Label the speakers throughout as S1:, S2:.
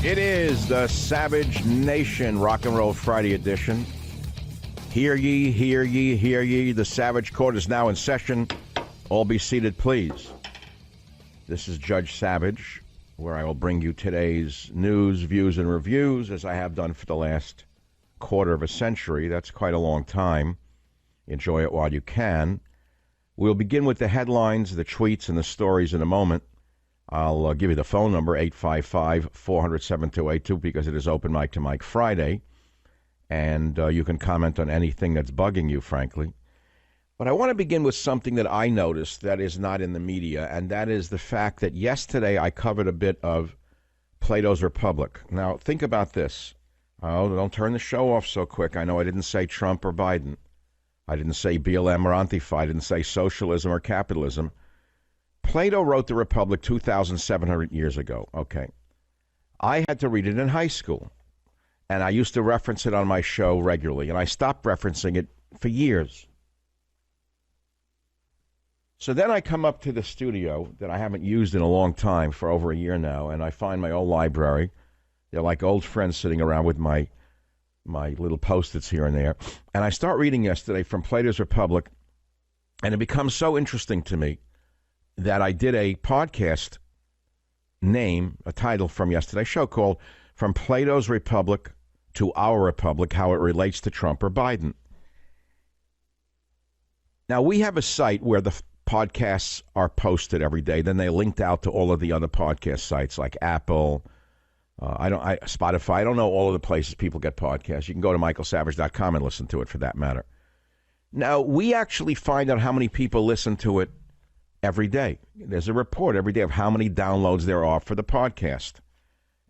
S1: It is the Savage Nation Rock and Roll Friday edition. Hear ye, hear ye, hear ye. The Savage Court is now in session. All be seated, please. This is Judge Savage, where I will bring you today's news, views, and reviews, as I have done for the last quarter of a century. That's quite a long time. Enjoy it while you can. We'll begin with the headlines, the tweets, and the stories in a moment. I'll give you the phone number, 855-400-7282, because it is Open Mic to Mike Friday, and you can comment on anything that's bugging you, frankly. But I want to begin with something that I noticed that is not in the media, and that is the fact that yesterday I covered a bit of Plato's Republic. Now, think about this. Oh, don't turn the show off so quick. I know I didn't say Trump or Biden. I didn't say BLM or Antifa. I didn't say socialism or capitalism. Plato wrote the Republic 2,700 years ago. Okay. I had to read it in high school, and I used to reference it on my show regularly, and I stopped referencing it for years. So then I come up to the studio that I haven't used in a long time, for over a year now, and I find my old library. They're like old friends sitting around with my little Post-its here and there. And I start reading yesterday from Plato's Republic, and it becomes so interesting to me that I did a podcast name, a title from yesterday's show called From Plato's Republic to Our Republic, How It Relates to Trump or Biden. Now, we have a site where the podcasts are posted every day. Then they're linked out to all of the other podcast sites like Apple, Spotify. I don't know all of the places people get podcasts. You can go to michaelsavage.com and listen to it, for that matter. Now, we actually find out how many people listen to it every day. There's a report every day of how many downloads there are for the podcast.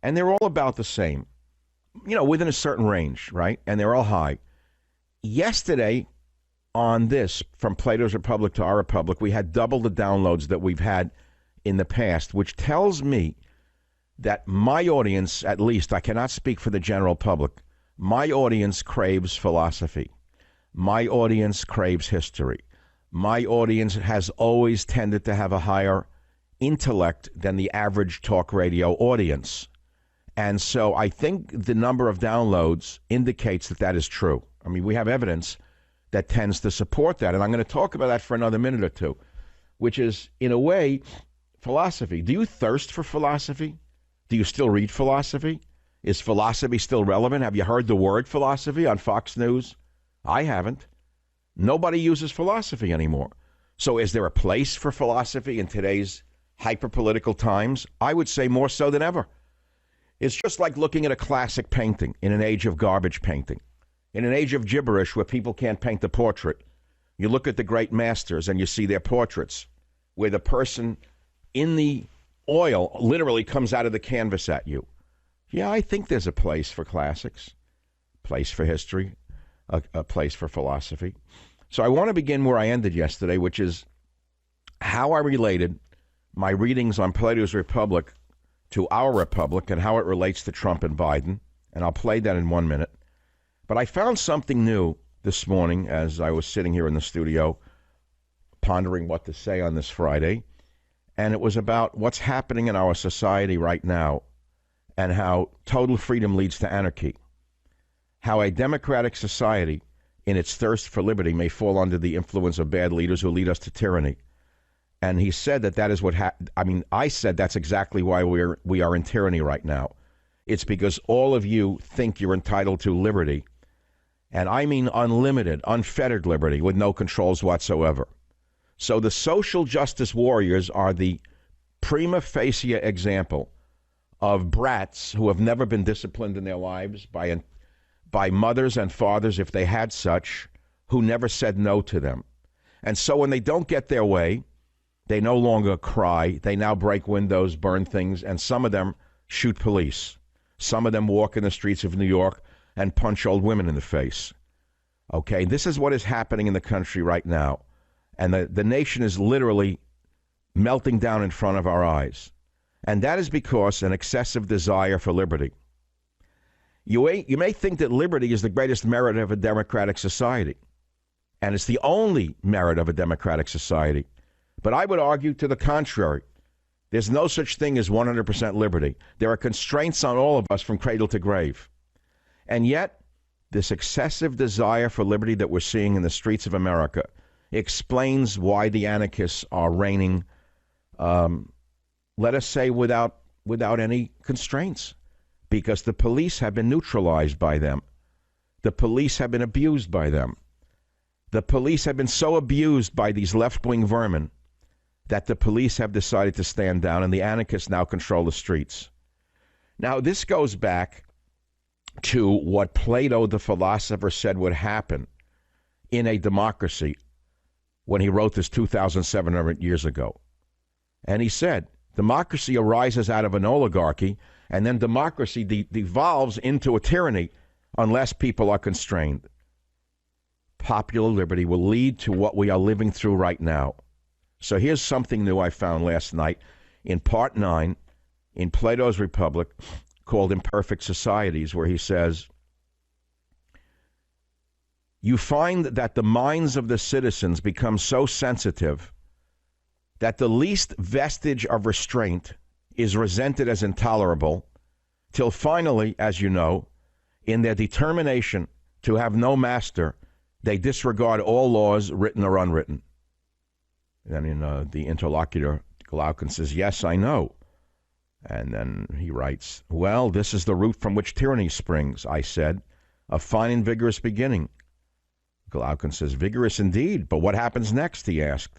S1: And they're all about the same, within a certain range, right? And they're all high. Yesterday, on this, From Plato's Republic to Our Republic, we had double the downloads that we've had in the past, which tells me that my audience, at least, I cannot speak for the general public, my audience craves philosophy. My audience craves history. My audience has always tended to have a higher intellect than the average talk radio audience. And so I think the number of downloads indicates that that is true. I mean, we have evidence that tends to support that. And I'm going to talk about that for another minute or two, which is, in a way, philosophy. Do you thirst for philosophy? Do you still read philosophy? Is philosophy still relevant? Have you heard the word philosophy on Fox News? I haven't. Nobody uses philosophy anymore. So is there a place for philosophy in today's hyper-political times? I would say more so than ever. It's just like looking at a classic painting in an age of garbage painting. In an age of gibberish where people can't paint the portrait, you look at the great masters and you see their portraits where the person in the oil literally comes out of the canvas at you. Yeah, I think there's a place for classics, a place for history, a place for philosophy. So I want to begin where I ended yesterday, which is how I related my readings on Plato's Republic to Our Republic and how it relates to Trump and Biden. And I'll play that in 1 minute. But I found something new this morning as I was sitting here in the studio pondering what to say on this Friday. And it was about what's happening in our society right now and how total freedom leads to anarchy. How a democratic society, in its thirst for liberty, may fall under the influence of bad leaders who lead us to tyranny. And he said that is what I said that's exactly why we are in tyranny right now. It's because all of you think you're entitled to liberty. And I mean unlimited, unfettered liberty with no controls whatsoever. So the social justice warriors are the prima facie example of brats who have never been disciplined in their lives by mothers and fathers, if they had such, who never said no to them. And so when they don't get their way, they no longer cry. They now break windows, burn things, and some of them shoot police. Some of them walk in the streets of New York and punch old women in the face. Okay, this is what is happening in the country right now. And the nation is literally melting down in front of our eyes. And that is because an excessive desire for liberty. You may think that liberty is the greatest merit of a democratic society, and it's the only merit of a democratic society. But I would argue to the contrary. There's no such thing as 100% liberty. There are constraints on all of us from cradle to grave. And yet, this excessive desire for liberty that we're seeing in the streets of America explains why the anarchists are reigning, let us say, without any constraints, because the police have been neutralized by them. The police have been abused by them. The police have been so abused by these left-wing vermin that the police have decided to stand down, and the anarchists now control the streets. Now, this goes back to what Plato, the philosopher, said would happen in a democracy when he wrote this 2,700 years ago. And he said, democracy arises out of an oligarchy, and then democracy devolves into a tyranny unless people are constrained. Popular liberty will lead to what we are living through right now. So here's something new I found last night in part 9 in Plato's Republic called Imperfect Societies, where he says, you find that the minds of the citizens become so sensitive that the least vestige of restraint is resented as intolerable, till finally, as you know, in their determination to have no master, they disregard all laws, written or unwritten. And in the interlocutor, Glaucon says, yes, I know. And then he writes, well, this is the root from which tyranny springs, I said, a fine and vigorous beginning. Glaucon says, vigorous indeed, but what happens next, he asked.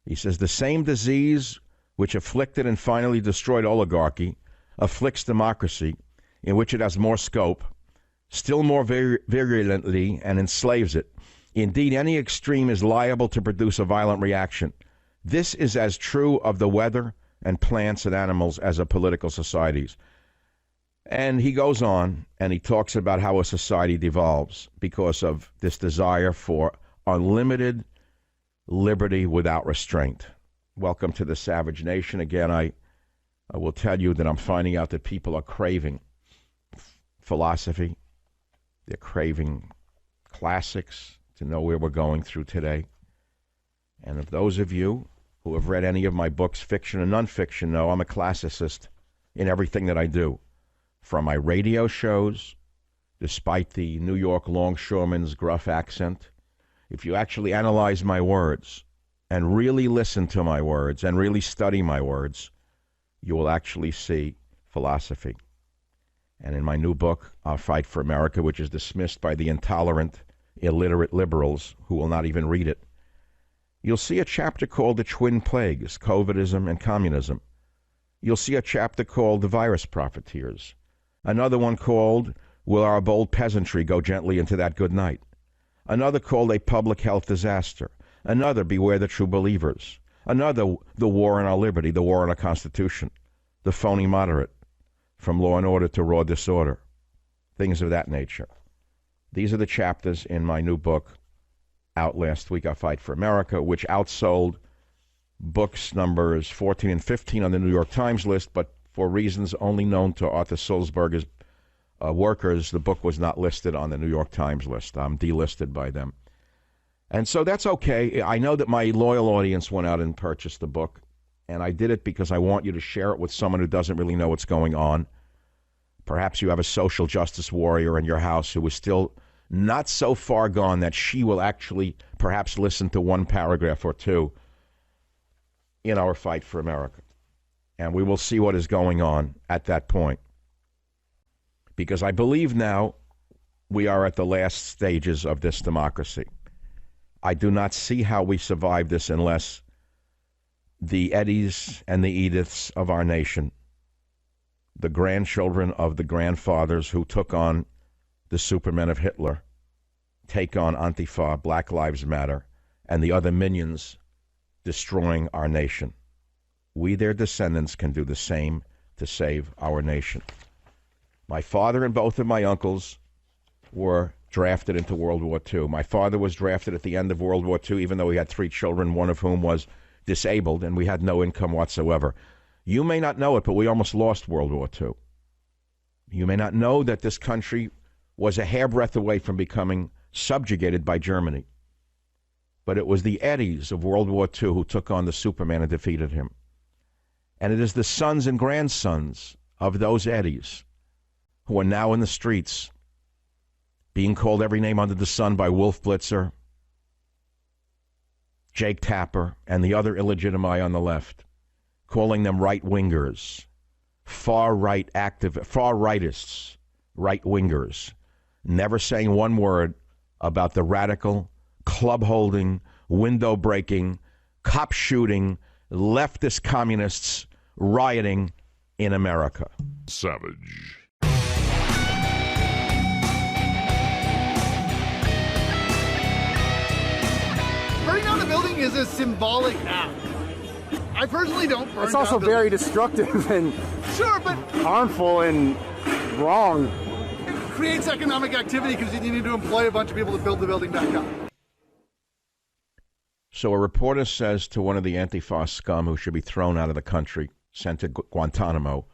S1: He says, the same disease which afflicted and finally destroyed oligarchy afflicts democracy, in which it has more scope, still more virulently, and enslaves it. Indeed, any extreme is liable to produce a violent reaction. This is as true of the weather and plants and animals as of political societies. And he goes on and he talks about how a society devolves because of this desire for unlimited liberty without restraint. Welcome to the savage nation. Again, I will tell you that I'm finding out that people are craving philosophy. They're craving classics to know where we're going through today. And if those of you who have read any of my books, fiction and nonfiction, know I'm a classicist in everything that I do. From my radio shows, despite the New York longshoreman's gruff accent, if you actually analyze my words and really listen to my words and really study my words, you will actually see philosophy. And in my new book, I'll Fight for America, which is dismissed by the intolerant, illiterate liberals who will not even read it, you'll see a chapter called The Twin Plagues, COVIDism and Communism. You'll see a chapter called The Virus Profiteers. Another one called Will Our Bold Peasantry Go Gently into That Good Night? Another called A Public Health Disaster. Another, Beware the True Believers. Another, The War on Our Liberty, the War on our Constitution. The Phony Moderate, From Law and Order to Raw Disorder. Things of that nature. These are the chapters in my new book, out last week, I Fight for America, which outsold books numbers 14 and 15 on the New York Times list, but for reasons only known to Arthur Sulzberger's workers, the book was not listed on the New York Times list. I'm delisted by them. And so that's okay. I know that my loyal audience went out and purchased the book, and I did it because I want you to share it with someone who doesn't really know what's going on. Perhaps you have a social justice warrior in your house who is still not so far gone that she will actually perhaps listen to one paragraph or two in our Fight for America. And we will see what is going on at that point. Because I believe now we are at the last stages of this democracy. I do not see how we survive this unless the Eddies and the Ediths of our nation, the grandchildren of the grandfathers who took on the Supermen of Hitler, take on Antifa, Black Lives Matter, and the other minions destroying our nation. We, their descendants, can do the same to save our nation. My father and both of my uncles were drafted into World War II. My father was drafted at the end of World War II, even though he had 3 children, one of whom was disabled, and we had no income whatsoever. You may not know it, but we almost lost World War II. You may not know that this country was a hairbreadth away from becoming subjugated by Germany. But it was the Eddies of World War II who took on the Superman and defeated him. And it is the sons and grandsons of those Eddies who are now in the streets being called every name under the sun by Wolf Blitzer, Jake Tapper, and the other illegitimi on the left, calling them right-wingers, far-rightists, right-wingers, never saying one word about the radical, club-holding, window-breaking, cop-shooting, leftist communists rioting in America.
S2: Savage.
S3: Burning down a building is a symbolic act. I personally don't burn
S4: It's also
S3: down
S4: very destructive and
S3: Sure, but
S4: harmful and wrong.
S3: it creates economic activity because you need to employ a bunch of people to build the building back up.
S1: So a reporter says to one of the Antifa scum who should be thrown out of the country, sent to Guantanamo,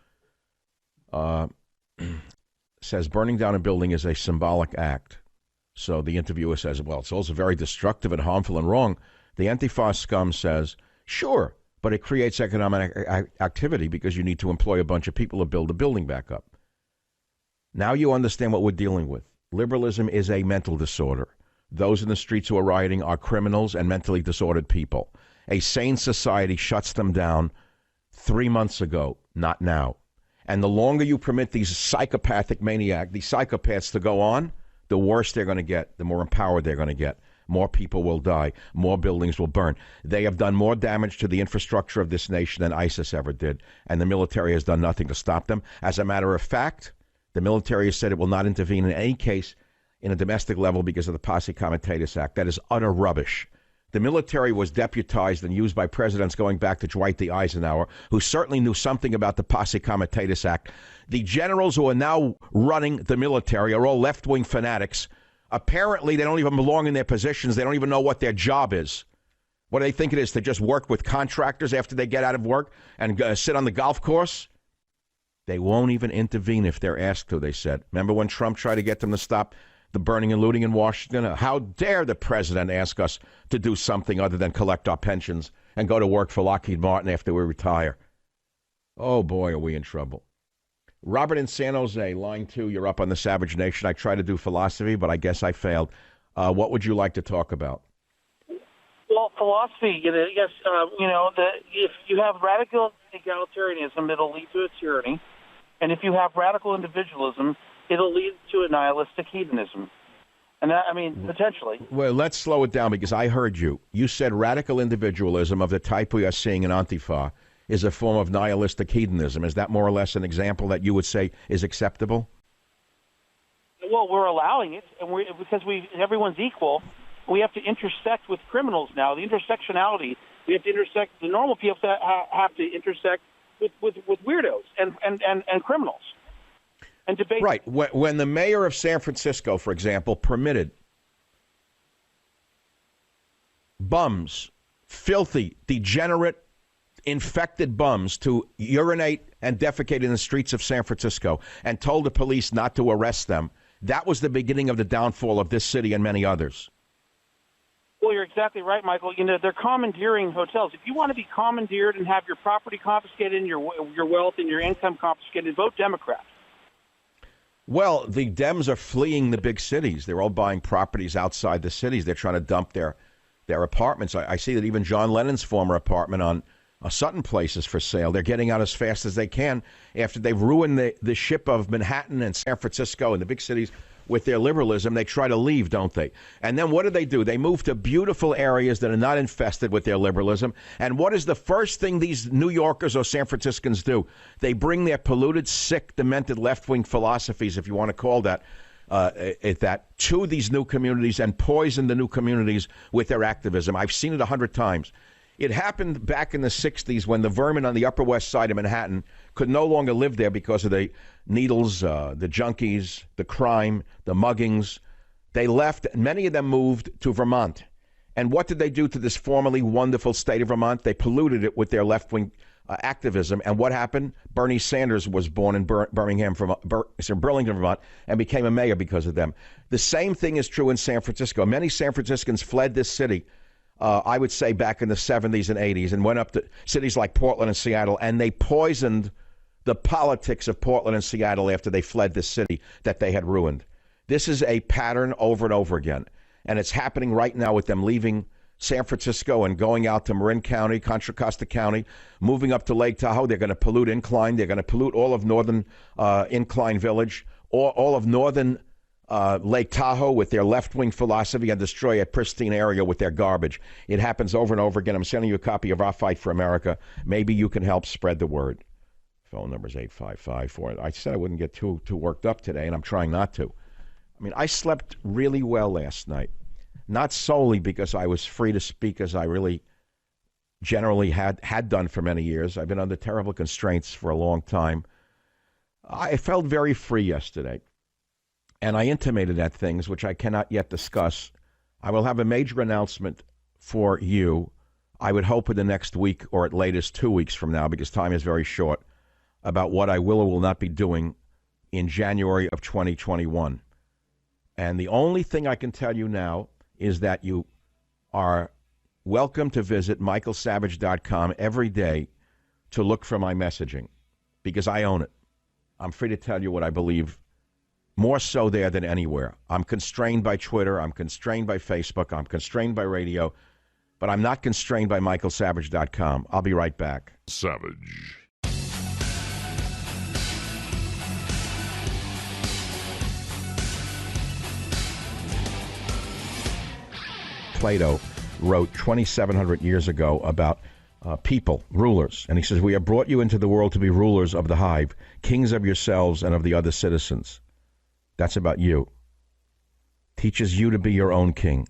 S1: says burning down a building is a symbolic act. So the interviewer says, well, it's also very destructive and harmful and wrong. The Antifa scum says, sure, but it creates economic activity because you need to employ a bunch of people to build the building back up. Now you understand what we're dealing with. Liberalism is a mental disorder. Those in the streets who are rioting are criminals and mentally disordered people. A sane society shuts them down 3 months ago, not now. And the longer you permit these psychopathic maniacs, these psychopaths to go on, the worse they're going to get, the more empowered they're going to get. More people will die. More buildings will burn. They have done more damage to the infrastructure of this nation than ISIS ever did, and the military has done nothing to stop them. As a matter of fact, the military has said it will not intervene in any case in a domestic level because of the Posse Comitatus Act. That is utter rubbish. The military was deputized and used by presidents going back to Dwight D. Eisenhower, who certainly knew something about the Posse Comitatus Act. The generals who are now running the military are all left-wing fanatics. Apparently, they don't even belong in their positions. They don't even know what their job is. What do they think it is, to just work with contractors after they get out of work and sit on the golf course? They won't even intervene if they're asked to, they said. Remember when Trump tried to get them to stop the burning and looting in Washington? How dare the president ask us to do something other than collect our pensions and go to work for Lockheed Martin after we retire? Oh, boy, are we in trouble. Robert in San Jose, line 2, you're up on the Savage Nation. I tried to do philosophy, but I guess I failed. What would you like to talk about?
S5: Well, philosophy, yes, if you have radical egalitarianism, it'll lead to a tyranny. And if you have radical individualism, it'll lead to a nihilistic hedonism. And that, potentially.
S1: Well, let's slow it down because I heard you. You said radical individualism of the type we are seeing in Antifa is a form of nihilistic hedonism. Is that more or less an example that you would say is acceptable?
S5: Well, we're allowing it, and because everyone's equal. We have to intersect with criminals now. The intersectionality, we have to intersect. The normal people have to intersect with weirdos and criminals. And debate.
S1: Right. When the mayor of San Francisco, for example, permitted bums, filthy, degenerate, infected bums to urinate and defecate in the streets of San Francisco and told the police not to arrest them, that was the beginning of the downfall of this city and many others.
S5: Well, you're exactly right, Michael. They're commandeering hotels. If you want to be commandeered and have your property confiscated and your wealth and your income confiscated, vote Democrat.
S1: Well, the Dems are fleeing the big cities. They're all buying properties outside the cities. They're trying to dump their apartments. I see that even John Lennon's former apartment on Sutton Place is for sale. They're getting out as fast as they can after they've ruined the ship of Manhattan and San Francisco and the big cities with their liberalism. They try to leave, don't they? And then what do? They move to beautiful areas that are not infested with their liberalism. And what is the first thing these New Yorkers or San Franciscans do? They bring their polluted, sick, demented left-wing philosophies, if you want to call that, to these new communities and poison the new communities with their activism. I've seen it 100 times. It happened back in the 60s when the vermin on the Upper West Side of Manhattan could no longer live there because of the needles, the junkies, the crime, the muggings. They left. Many of them moved to Vermont. And what did they do to this formerly wonderful state of Vermont? They polluted it with their left-wing activism. And what happened? Bernie Sanders was born in Burlington, Vermont, and became a mayor because of them. The same thing is true in San Francisco. Many San Franciscans fled this city I would say back in the 70s and 80s, and went up to cities like Portland and Seattle, and they poisoned the politics of Portland and Seattle after they fled this city that they had ruined. This is a pattern over and over again, and it's happening right now with them leaving San Francisco and going out to Marin County, Contra Costa County, moving up to Lake Tahoe. They're going to pollute Incline. They're going to pollute all of northern Incline Village, all of northern Lake Tahoe with their left-wing philosophy, and destroy a pristine area with their garbage. It happens over and over again. I'm sending you a copy of Our Fight for America. Maybe you can help spread the word. Phone number is 855-4. I said I wouldn't get too worked up today, and I'm trying not to. I mean, I slept really well last night. Not solely because I was free to speak as I really generally had done for many years. I've been under terrible constraints for a long time. I felt very free yesterday, and I intimated at things which I cannot yet discuss. I will have a major announcement for you, I would hope in the next week or at latest 2 weeks from now, because time is very short, about what I will or will not be doing in January of 2021. And the only thing I can tell you now is that you are welcome to visit michaelsavage.com every day to look for my messaging, because I own it. I'm free to tell you what I believe, more so there than anywhere. I'm constrained by Twitter. I'm constrained by Facebook. I'm constrained by radio. But I'm not constrained by michaelsavage.com. I'll be right back.
S2: Savage.
S1: Plato wrote 2,700 years ago about people, rulers. And he says, we have brought you into the world to be rulers of the hive, kings of yourselves and of the other citizens. That's about you. Teaches you to be your own king.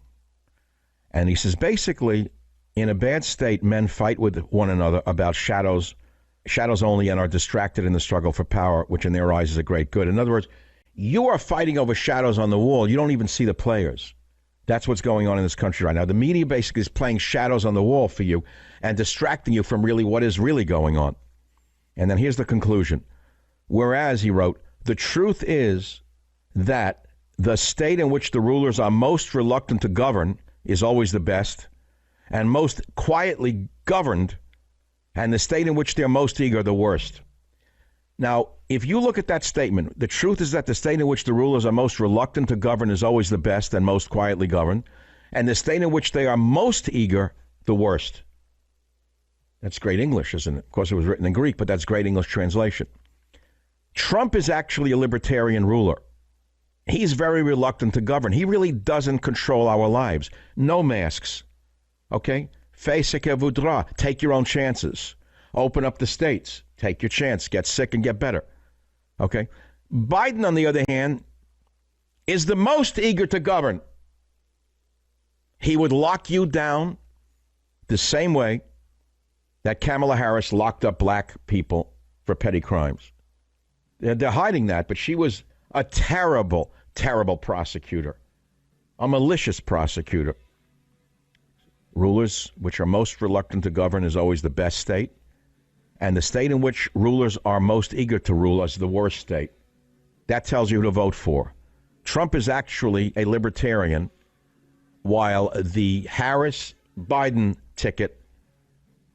S1: And he says, basically, in a bad state, men fight with one another about shadows only, and are distracted in the struggle for power, which in their eyes is a great good. In other words, you are fighting over shadows on the wall. You don't even see the players. That's what's going on in this country right now. The media basically is playing shadows on the wall for you and distracting you from really what is really going on. And then here's the conclusion. Whereas, he wrote, the truth is that the state in which the rulers are most reluctant to govern is always the best, and most quietly governed, and the state in which they're most eager, the worst. Now, if you look at that statement, the truth is that the state in which the rulers are most reluctant to govern is always the best and most quietly governed, and the state in which they are most eager, the worst. That's great English, isn't it? Of course, it was written in Greek, but that's great English translation. Trump is actually a libertarian ruler. He's very reluctant to govern. He really doesn't control our lives. No masks. Okay? Fais ce que voudra. Take your own chances. Open up the states. Take your chance. Get sick and get better. Okay? Biden, on the other hand, is the most eager to govern. He would lock you down the same way that Kamala Harris locked up black people for petty crimes. They're hiding that, but she was a terrible, terrible prosecutor, a malicious prosecutor. Rulers which are most reluctant to govern is always the best state, and the state in which rulers are most eager to rule is the worst state. That tells you who to vote for. Trump is actually a libertarian, while the Harris-Biden ticket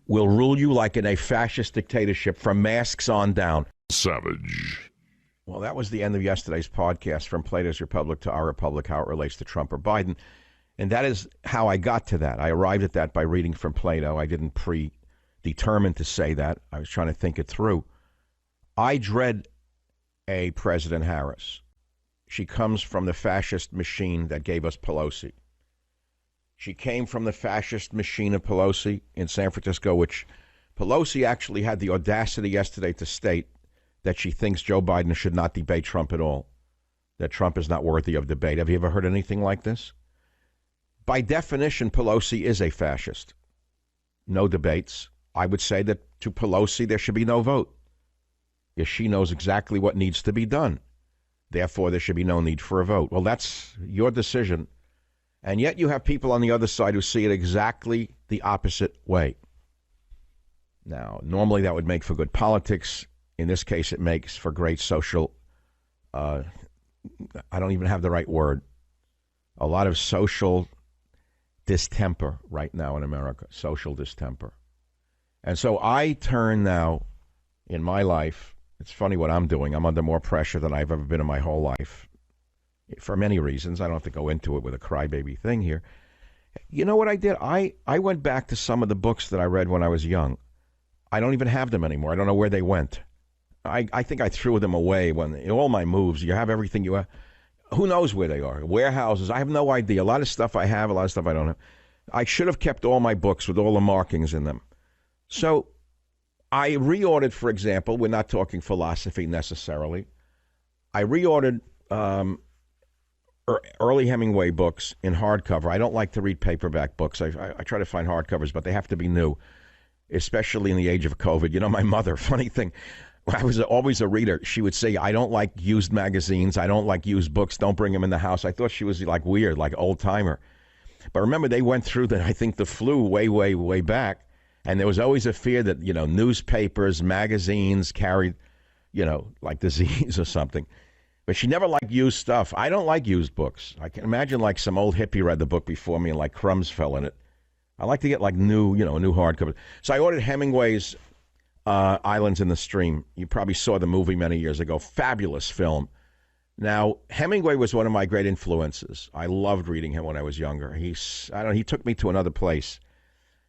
S1: will rule you like in a fascist dictatorship from masks on down.
S2: Savage.
S1: Well, that was the end of yesterday's podcast, From Plato's Republic to Our Republic, how it relates to Trump or Biden. And that is how I got to that. I arrived at that by reading from Plato. I didn't predetermine to say that. I was trying to think it through. I dread a President Harris. She comes from the fascist machine that gave us Pelosi. She came from the fascist machine of Pelosi in San Francisco, which Pelosi actually had the audacity yesterday to state that she thinks Joe Biden should not debate Trump at all, that Trump is not worthy of debate. Have you ever heard anything like this? By definition, Pelosi is a fascist. No debates. I would say that to Pelosi, there should be no vote, because she knows exactly what needs to be done. Therefore, there should be no need for a vote. Well, that's your decision. And yet you have people on the other side who see it exactly the opposite way. Now, normally that would make for good politics. In this case, it makes for great social, I don't even have the right word, a lot of social distemper right now in America, social distemper. And so I turn now in my life, it's funny what I'm doing. I'm under more pressure than I've ever been in my whole life for many reasons. I don't have to go into it with a crybaby thing here. You know what I did? I went back to some of the books that I read when I was young. I don't even have them anymore. I don't know where they went. I think I threw them away when in all my moves. You have everything you have. Who knows where they are? Warehouses. I have no idea. A lot of stuff I have, a lot of stuff I don't have. I should have kept all my books with all the markings in them. So I reordered, for example, we're not talking philosophy necessarily. I reordered early Hemingway books in hardcover. I don't like to read paperback books. I try to find hardcovers, but they have to be new, especially in the age of COVID. You know, my mother, funny thing, I was always a reader. She would say, I don't like used magazines. I don't like used books. Don't bring them in the house. I thought she was like weird, like old timer. But remember, they went through I think the flu way, way, way back. And there was always a fear that, you know, newspapers, magazines carried, you know, like disease or something. But she never liked used stuff. I don't like used books. I can imagine like some old hippie read the book before me and like crumbs fell in it. I like to get like new, you know, new hardcover. So I ordered Hemingway's Islands in the Stream. You probably saw the movie many years ago. Fabulous film. Now, Hemingway was one of my great influences. I loved reading him when I was younger. He took me to another place.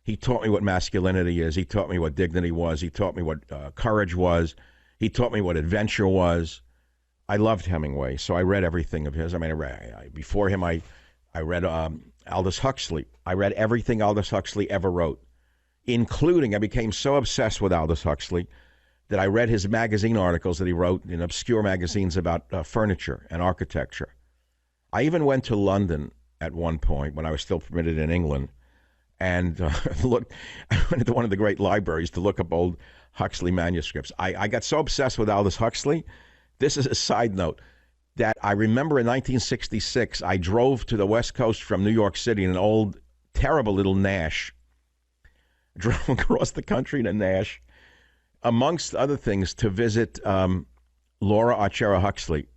S1: He taught me what masculinity is. He taught me what dignity was. He taught me what courage was. He taught me what adventure was. I loved Hemingway, so I read everything of his. I mean, before him, I read Aldous Huxley. I read everything Aldous Huxley ever wrote, including, I became so obsessed with Aldous Huxley that I read his magazine articles that he wrote in obscure magazines about furniture and architecture. I even went to London at one point when I was still permitted in England, and I went to one of the great libraries to look up old Huxley manuscripts. I got so obsessed with Aldous Huxley. This is a side note that I remember in 1966, I drove to the West Coast from New York City in an old, terrible little Nash. I drove across the country in a Nash, amongst other things, to visit Laura Archera Huxley,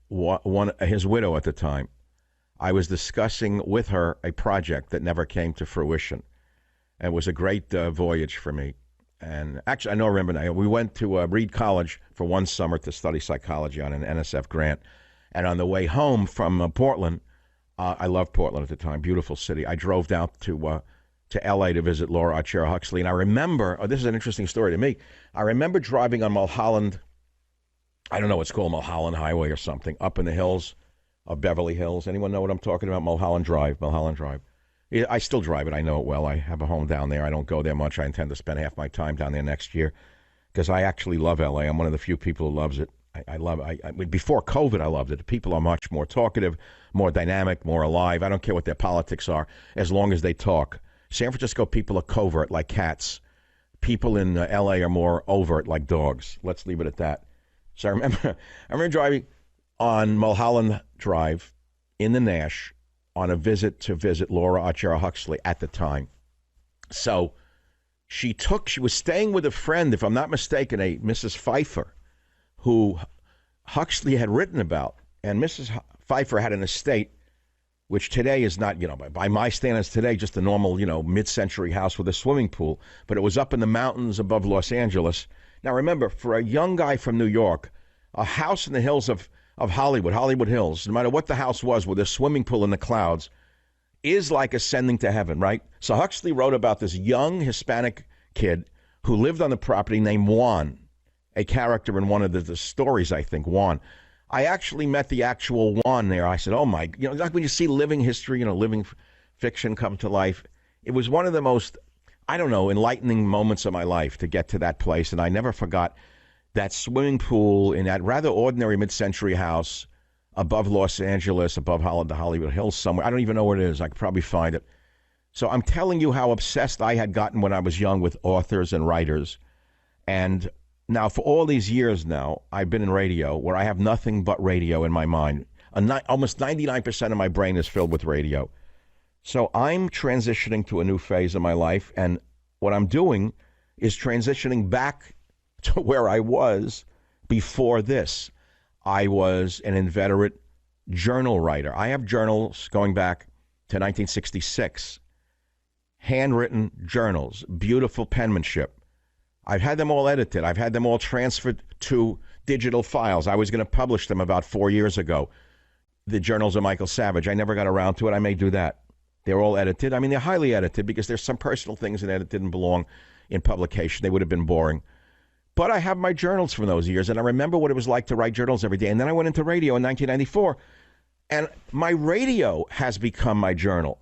S1: his widow at the time. I was discussing with her a project that never came to fruition. It was a great voyage for me. And actually, I remember now, we went to Reed College for one summer to study psychology on an NSF grant. And on the way home from Portland, I loved Portland at the time, beautiful city. I drove down to L.A. to visit Laura Archera Huxley. And I remember, this is an interesting story to me, I remember driving on Mulholland, I don't know what's called, Mulholland Highway or something, up in the hills of Beverly Hills. Anyone know what I'm talking about? Mulholland Drive. I still drive it. I know it well. I have a home down there. I don't go there much. I intend to spend half my time down there next year because I actually love L.A. I'm one of the few people who loves it. Before COVID, I loved it. The people are much more talkative, more dynamic, more alive. I don't care what their politics are as long as they talk. San Francisco people are covert like cats. People in L.A. are more overt like dogs. Let's leave it at that. So I remember driving on Mulholland Drive in the Nash on a visit Laura Archera Huxley at the time. So she was staying with a friend, if I'm not mistaken, a Mrs. Pfeiffer, who Huxley had written about. And Mrs. Pfeiffer had an estate, which today is not, by my standards today, just a normal, mid-century house with a swimming pool. But it was up in the mountains above Los Angeles. Now remember, for a young guy from New York, a house in the hills of Hollywood Hills, no matter what the house was, with a swimming pool in the clouds, is like ascending to heaven, right? So Huxley wrote about this young Hispanic kid who lived on the property named Juan, a character in one of the stories, I think, Juan. I actually met the actual Juan there. I said, oh my, like when you see living history, living fiction come to life. It was one of the most, enlightening moments of my life to get to that place. And I never forgot that swimming pool in that rather ordinary mid-century house above Los Angeles, above the Hollywood Hills somewhere. I don't even know where it is. I could probably find it. So I'm telling you how obsessed I had gotten when I was young with authors and writers. And now for all these years now, I've been in radio where I have nothing but radio in my mind. Almost 99% of my brain is filled with radio. So I'm transitioning to a new phase of my life. And what I'm doing is transitioning back to where I was before this. I was an inveterate journal writer. I have journals going back to 1966. handwritten journals, beautiful penmanship. I've had them all edited. I've had them all transferred to digital files. I was going to publish them about 4 years ago. The journals of Michael Savage. I never got around to it. I may do that. They're all edited. I mean, they're highly edited because there's some personal things in it that didn't belong in publication. They would have been boring. But I have my journals from those years, and I remember what it was like to write journals every day. And then I went into radio in 1994, and my radio has become my journal.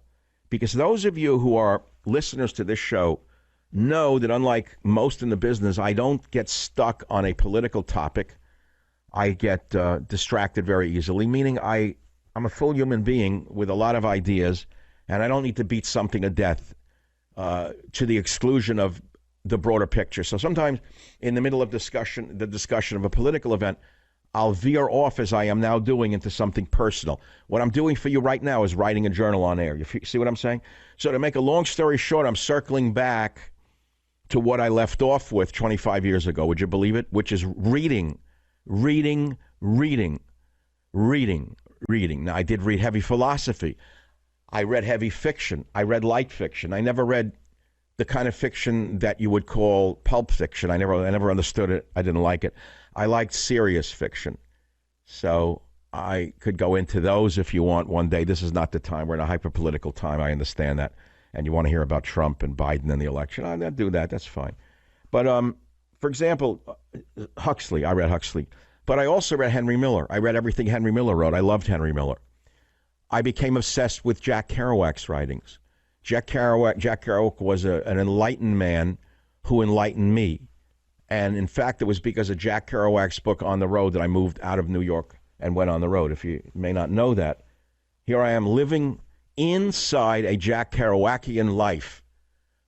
S1: Because those of you who are listeners to this show know that unlike most in the business, I don't get stuck on a political topic. I get distracted very easily, meaning I'm a full human being with a lot of ideas, and I don't need to beat something to death to the exclusion of the broader picture. So sometimes in the middle of the discussion of a political event, I'll veer off, as I am now doing, into something personal. What I'm doing for you right now is writing a journal on air. You see what I'm saying? So to make a long story short, I'm circling back to what I left off with 25 years ago. Would you believe it? Which is reading. Now, I did read heavy philosophy. I read heavy fiction. I read light fiction. I never read the kind of fiction that you would call pulp fiction. I never understood it. I didn't like it. I liked serious fiction. So I could go into those if you want one day. This is not the time. We're in a hyper-political time. I understand that. And you want to hear about Trump and Biden and the election. I'll do that. That's fine. But, for example, Huxley. I read Huxley. But I also read Henry Miller. I read everything Henry Miller wrote. I loved Henry Miller. I became obsessed with Jack Kerouac's writings. Jack Kerouac was an enlightened man who enlightened me. And in fact, it was because of Jack Kerouac's book On the Road that I moved out of New York and went on the road. If you may not know that, here I am living inside a Jack Kerouacian life.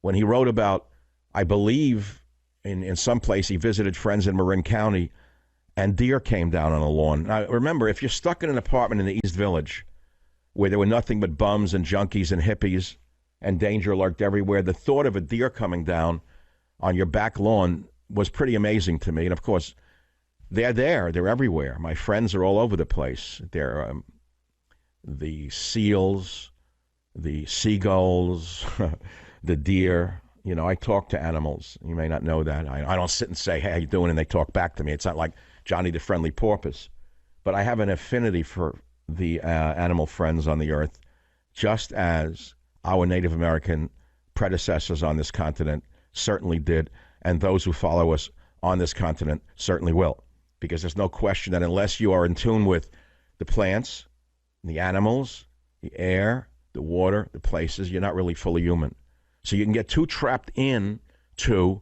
S1: When he wrote about, I believe, in some place he visited friends in Marin County, and deer came down on a lawn. Now, remember, if you're stuck in an apartment in the East Village where there were nothing but bums and junkies and hippies and danger lurked everywhere, the thought of a deer coming down on your back lawn was pretty amazing to me. And of course, they're there. They're everywhere. My friends are all over the place. They're the seals, the seagulls, the deer. You know, I talk to animals. You may not know that. I don't sit and say, hey, how you doing? And they talk back to me. It's not like Johnny the Friendly Porpoise. But I have an affinity for the animal friends on the earth, just as our Native American predecessors on this continent certainly did, and those who follow us on this continent certainly will. Because there's no question that unless you are in tune with the plants, the animals, the air, the water, the places, you're not really fully human. So you can get too trapped in to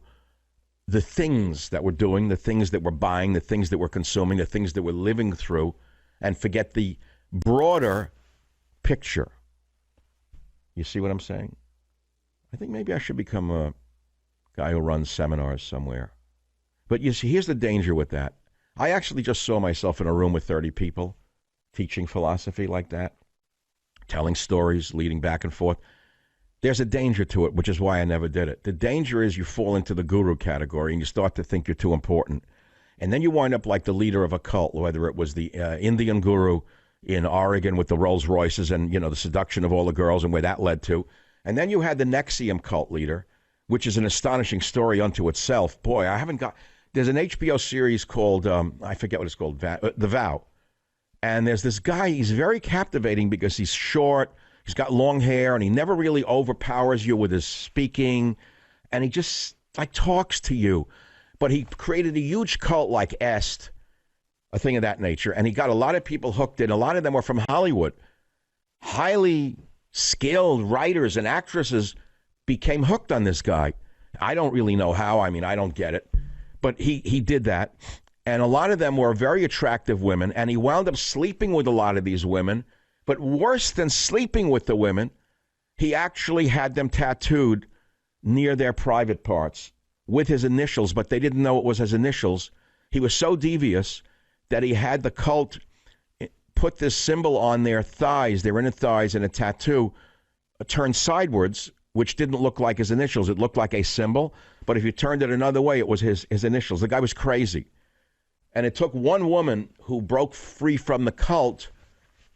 S1: the things that we're doing, the things that we're buying, the things that we're consuming, the things that we're living through, and forget the broader picture. You see what I'm saying? I think maybe I should become a guy who runs seminars somewhere. But you see, here's the danger with that. I actually just saw myself in a room with 30 people teaching philosophy like that, telling stories, leading back and forth. There's a danger to it, which is why I never did it. The danger is you fall into the guru category and you start to think you're too important. And then you wind up like the leader of a cult, whether it was the Indian guru in Oregon with the Rolls Royces and, you know, the seduction of all the girls and where that led to. And then you had the NXIVM cult leader, which is an astonishing story unto itself. Boy, there's an HBO series called, I forget what it's called, The Vow. And there's this guy, he's very captivating because he's short, he's got long hair, and he never really overpowers you with his speaking, and he just, like, talks to you. But he created a huge cult like Est, a thing of that nature, and he got a lot of people hooked in. A lot of them were from Hollywood. Highly skilled writers and actresses became hooked on this guy. I don't really know how. I mean, I don't get it. But he did that. And a lot of them were very attractive women, and he wound up sleeping with a lot of these women. But worse than sleeping with the women, he actually had them tattooed near their private parts with his initials, but they didn't know it was his initials. He was so devious that he had the cult put this symbol on their thighs, their inner thighs, in a tattoo turned sidewards, which didn't look like his initials. It looked like a symbol, but if you turned it another way, it was his initials. The guy was crazy. And it took one woman who broke free from the cult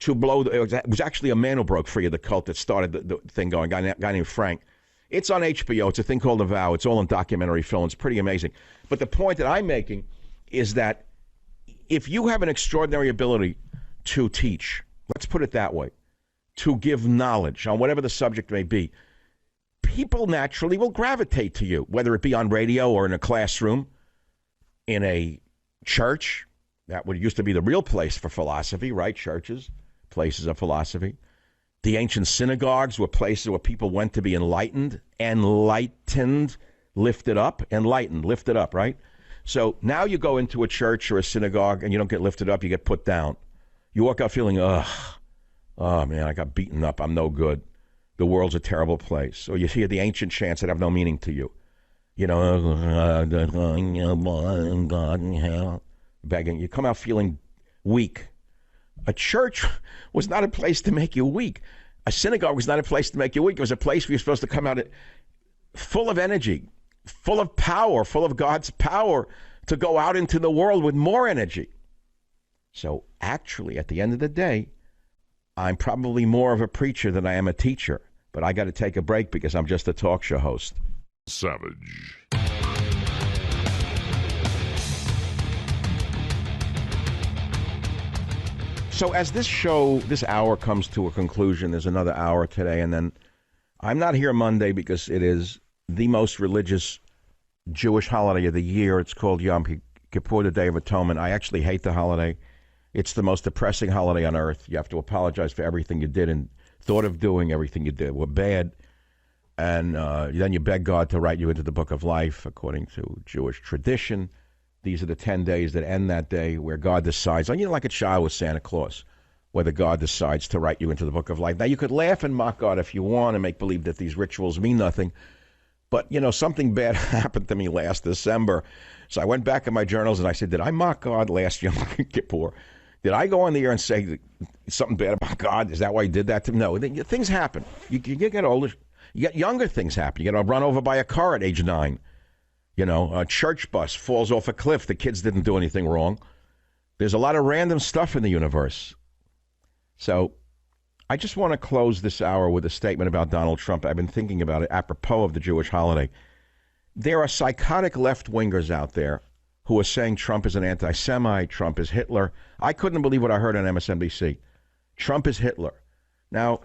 S1: to blow. It was actually a man who broke free of the cult that started the thing going, a guy named Frank. It's on HBO. It's a thing called The Vow. It's all in documentary film. It's pretty amazing. But the point that I'm making is that if you have an extraordinary ability to teach, let's put it that way, to give knowledge on whatever the subject may be, people naturally will gravitate to you, whether it be on radio or in a classroom, in a church. That would used to be the real place for philosophy, right? Churches, places of philosophy. The ancient synagogues were places where people went to be enlightened, lifted up, enlightened, lifted up, right? So now you go into a church or a synagogue and you don't get lifted up, you get put down. You walk out feeling, oh man, I got beaten up, I'm no good. The world's a terrible place. Or you hear the ancient chants that have no meaning to you. You know, God in hell, begging. You come out feeling weak. A church was not a place to make you weak. A synagogue was not a place to make you weak. It was a place where you're supposed to come out full of energy, full of power, full of God's power to go out into the world with more energy. So actually, at the end of the day, I'm probably more of a preacher than I am a teacher. But I got to take a break because I'm just a talk show host.
S2: Savage.
S1: So as this hour comes to a conclusion, there's another hour today, and then I'm not here Monday because it is the most religious Jewish holiday of the year. It's called Yom Kippur, the Day of Atonement. I actually hate the holiday. It's the most depressing holiday on earth. You have to apologize for everything you did and thought of doing. Everything you did were bad. And then you beg God to write you into the book of life according to Jewish tradition. These are the 10 days that end that day where God decides, like a child with Santa Claus, whether God decides to write you into the book of life. Now, you could laugh and mock God if you want and make believe that these rituals mean nothing. But, something bad happened to me last December. So I went back in my journals and I said, did I mock God last Yom Kippur? Did I go on the air and say something bad about God? Is that why he did that to me? No, things happen. You get older. You get younger, things happen. You get run over by a car at age 9. A church bus falls off a cliff. The kids didn't do anything wrong. There's a lot of random stuff in the universe. So I just want to close this hour with a statement about Donald Trump. I've been thinking about it apropos of the Jewish holiday. There are psychotic left-wingers out there who are saying Trump is an anti-Semite, Trump is Hitler. I couldn't believe what I heard on MSNBC. Trump is Hitler. Now,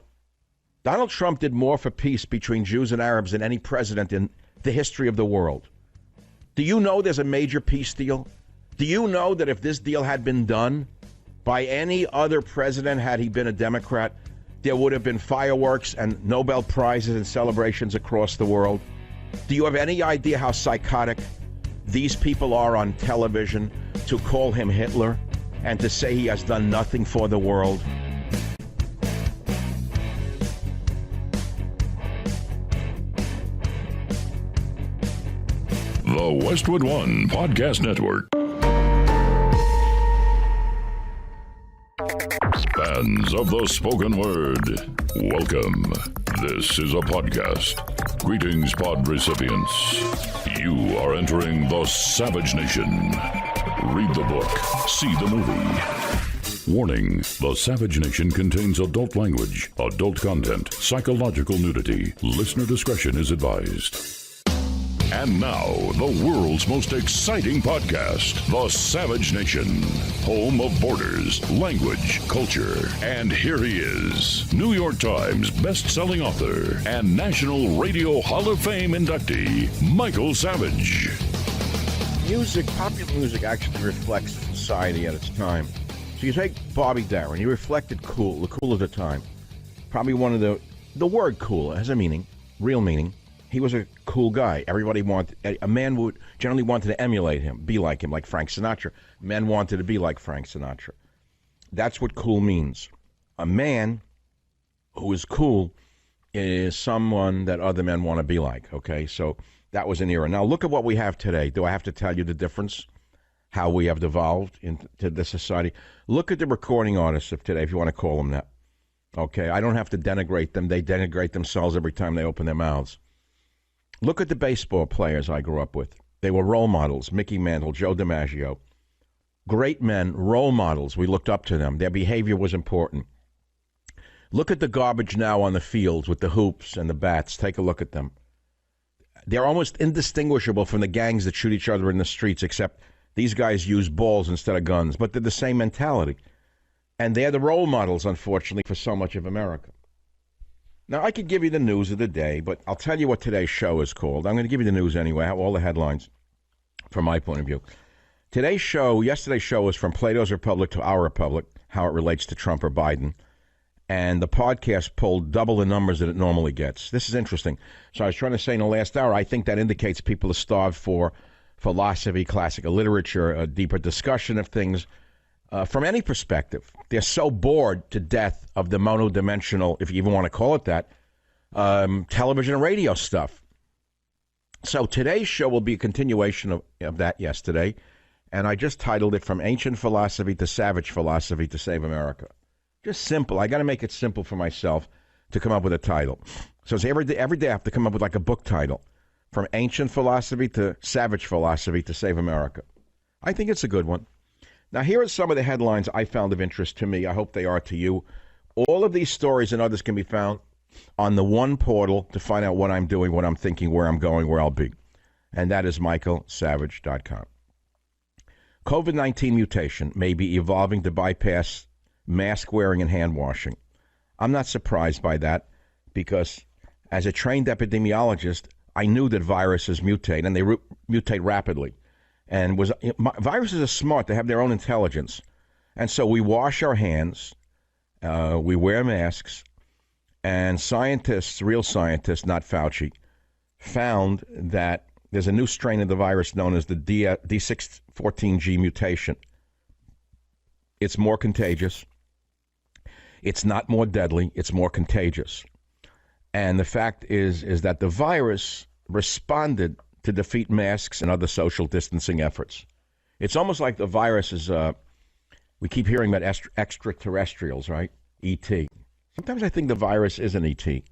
S1: Donald Trump did more for peace between Jews and Arabs than any president in the history of the world. Do you know there's a major peace deal? Do you know that if this deal had been done by any other president, had he been a Democrat, there would have been fireworks and Nobel Prizes and celebrations across the world? Do you have any idea how psychotic these people are on television to call him Hitler and to say he has done nothing for the world?
S2: The Westwood One Podcast Network. Fans of the spoken word, welcome. This is a podcast. Greetings, pod recipients. You are entering the Savage Nation. Read the book, see the movie. Warning, the Savage Nation contains adult language, adult content, psychological nudity. Listener discretion is advised. And now, the world's most exciting podcast, The Savage Nation, home of borders, language, culture. And here he is, New York Times best-selling author and National Radio Hall of Fame inductee, Michael Savage.
S1: Popular music actually reflects society at its time. So you take Bobby Darin, he reflected the cool of the time. Probably one of the word cool has a meaning, real meaning. He was a cool guy. A man would generally wanted to emulate him, be like him, like Frank Sinatra. Men wanted to be like Frank Sinatra. That's what cool means. A man who is cool is someone that other men want to be like, okay? So that was an era. Now look at what we have today. Do I have to tell you the difference? How we have devolved into this society? Look at the recording artists of today, if you want to call them that. Okay, I don't have to denigrate them. They denigrate themselves every time they open their mouths. Look at the baseball players I grew up with. They were role models. Mickey Mantle, Joe DiMaggio. Great men, role models. We looked up to them. Their behavior was important. Look at the garbage now on the fields with the hoops and the bats. Take a look at them. they're almost indistinguishable from the gangs that shoot each other in the streets, except these guys use balls instead of guns. But they're the same mentality. And they're the role models, unfortunately, for so much of America. Now, I could give you the news of the day, but I'll tell you what today's show is called. I'm going to give you the news anyway, all the headlines from my point of view. Yesterday's show was From Plato's Republic to Our Republic, how it relates to Trump or Biden. And the podcast pulled double the numbers that it normally gets. This is interesting. So I was trying to say in the last hour, I think that indicates people are starved for philosophy, classical literature, a deeper discussion of things from any perspective. They're so bored to death of the monodimensional, if you even want to call it that, television and radio stuff. So today's show will be a continuation of that yesterday. And I just titled it From Ancient Philosophy to Savage Philosophy to Save America. Just simple. I got to make it simple for myself to come up with a title. So it's every day I have to come up with like a book title. From Ancient Philosophy to Savage Philosophy to Save America. I think it's a good one. Now, here are some of the headlines I found of interest to me. I hope they are to you. All of these stories and others can be found on the one portal to find out what I'm doing, what I'm thinking, where I'm going, where I'll be. And that is michaelsavage.com. COVID-19 mutation may be evolving to bypass mask wearing and hand washing. I'm not surprised by that because as a trained epidemiologist, I knew that viruses mutate and they mutate rapidly. And viruses are smart. They have their own intelligence. And so we wash our hands, we wear masks, and scientists, real scientists, not Fauci, found that there's a new strain of the virus known as the D614G mutation. It's more contagious. It's not more deadly. It's more contagious. And the fact is that the virus responded to defeat masks and other social distancing efforts. It's almost like the virus is, we keep hearing about extraterrestrials, right? E.T. Sometimes I think the virus is an E.T.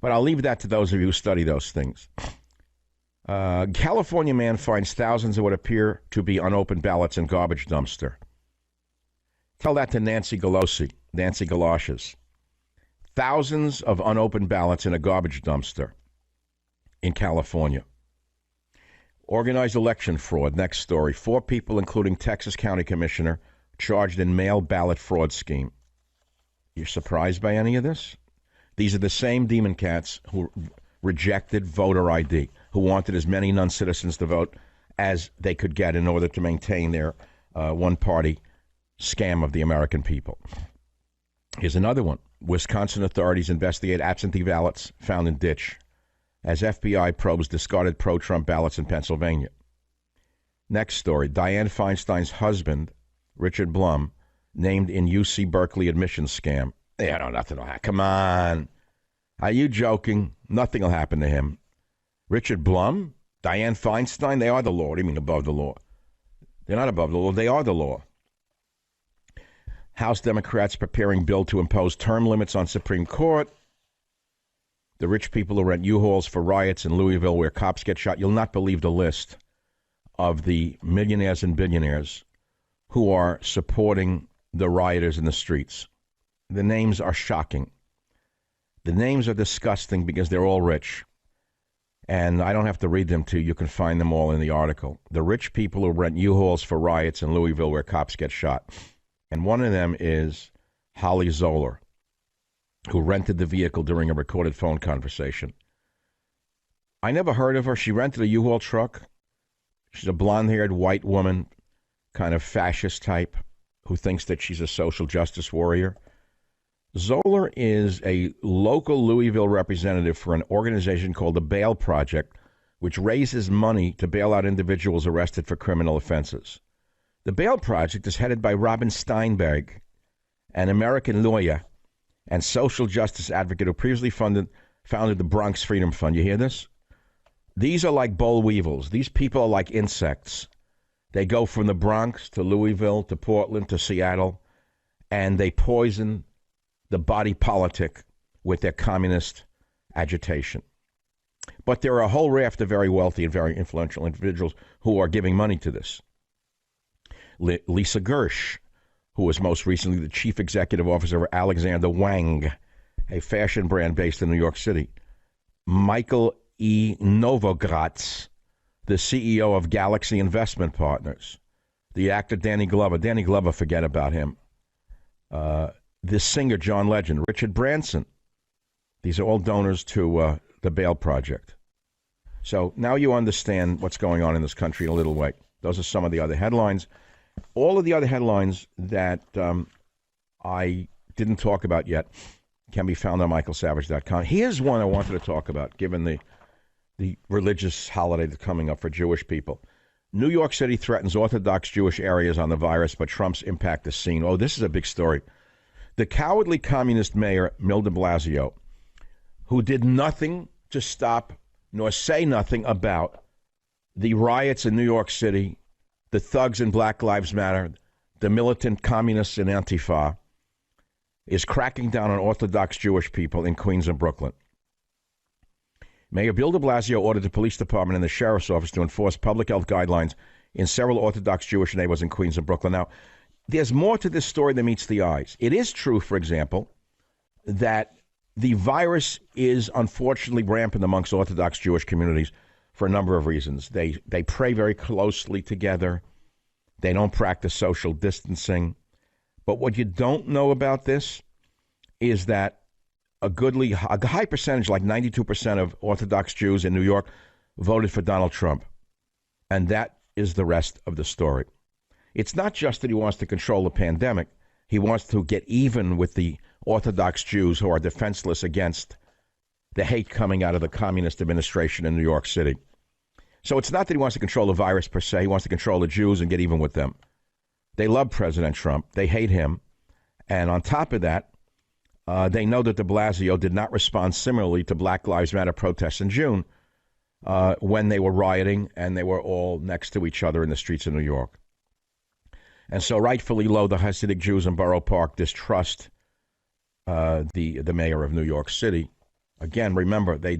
S1: But I'll leave that to those of you who study those things. California man finds thousands of what appear to be unopened ballots in garbage dumpster. Tell that to Nancy Galoshes. Thousands of unopened ballots in a garbage dumpster in California. Organized election fraud. Next story. 4 people, including Texas County Commissioner, charged in mail ballot fraud scheme. You're surprised by any of this? These are the same demon cats who rejected voter ID, who wanted as many non-citizens to vote as they could get in order to maintain their one-party scam of the American people. Here's another one. Wisconsin authorities investigate absentee ballots found in ditch as FBI probes discarded pro-Trump ballots in Pennsylvania. Next story. Dianne Feinstein's husband, Richard Blum, named in UC Berkeley admissions scam. Yeah, no, nothing will happen. Come on. Are you joking? Nothing will happen to him. Richard Blum, Dianne Feinstein, they are the law. What do you mean above the law? They're not above the law. They are the law. House Democrats preparing bill to impose term limits on Supreme Court. The rich people who rent U-Hauls for riots in Louisville where cops get shot. You'll not believe the list of the millionaires and billionaires who are supporting the rioters in the streets. The names are shocking. The names are disgusting because they're all rich. And I don't have to read them to you. You can find them all in the article. The rich people who rent U-Hauls for riots in Louisville where cops get shot. And one of them is Holly Zoller, who rented the vehicle during a recorded phone conversation. I never heard of her. She rented a U-Haul truck. She's a blonde-haired white woman, kind of fascist type, who thinks that she's a social justice warrior. Zoller is a local Louisville representative for an organization called the Bail Project, which raises money to bail out individuals arrested for criminal offenses. The Bail Project is headed by Robin Steinberg, an American lawyer and social justice advocate who previously founded the Bronx Freedom Fund. You hear this? These are like boll weevils. These people are like insects. They go from the Bronx to Louisville to Portland to Seattle, and they poison the body politic with their communist agitation. But there are a whole raft of very wealthy and very influential individuals who are giving money to this. Lisa Gersh, who was most recently the chief executive officer of Alexander Wang, a fashion brand based in New York City. Michael E. Novogratz, the CEO of Galaxy Investment Partners. The actor Danny Glover, forget about him. The singer John Legend, Richard Branson. These are all donors to the Bail Project. So now you understand what's going on in this country in a little way. Those are some of the other headlines. All of the other headlines that I didn't talk about yet can be found on michaelsavage.com. Here's one I wanted to talk about, given the religious holiday that's coming up for Jewish people. New York City threatens Orthodox Jewish areas on the virus, but Trump's impact is seen. Oh, this is a big story. The cowardly communist mayor, Bill de Blasio, who did nothing to stop nor say nothing about the riots in New York City, the thugs in Black Lives Matter, the militant communists in Antifa, is cracking down on Orthodox Jewish people in Queens and Brooklyn. Mayor Bill de Blasio ordered the police department and the sheriff's office to enforce public health guidelines in several Orthodox Jewish neighborhoods in Queens and Brooklyn. Now, there's more to this story than meets the eyes. It is true, for example, that the virus is unfortunately rampant amongst Orthodox Jewish communities for a number of reasons. They pray very closely together. They don't practice social distancing. But what you don't know about this is that a high percentage, like 92% of Orthodox Jews in New York, voted for Donald Trump. And that is the rest of the story. It's not just that he wants to control the pandemic. He wants to get even with the Orthodox Jews who are defenseless against the hate coming out of the communist administration in New York City. So it's not that he wants to control the virus per se. He wants to control the Jews and get even with them. They love President Trump. They hate him. And on top of that, they know that de Blasio did not respond similarly to Black Lives Matter protests in June when they were rioting and they were all next to each other in the streets of New York. And so rightfully low, the Hasidic Jews in Borough Park distrust the mayor of New York City. Again, remember, they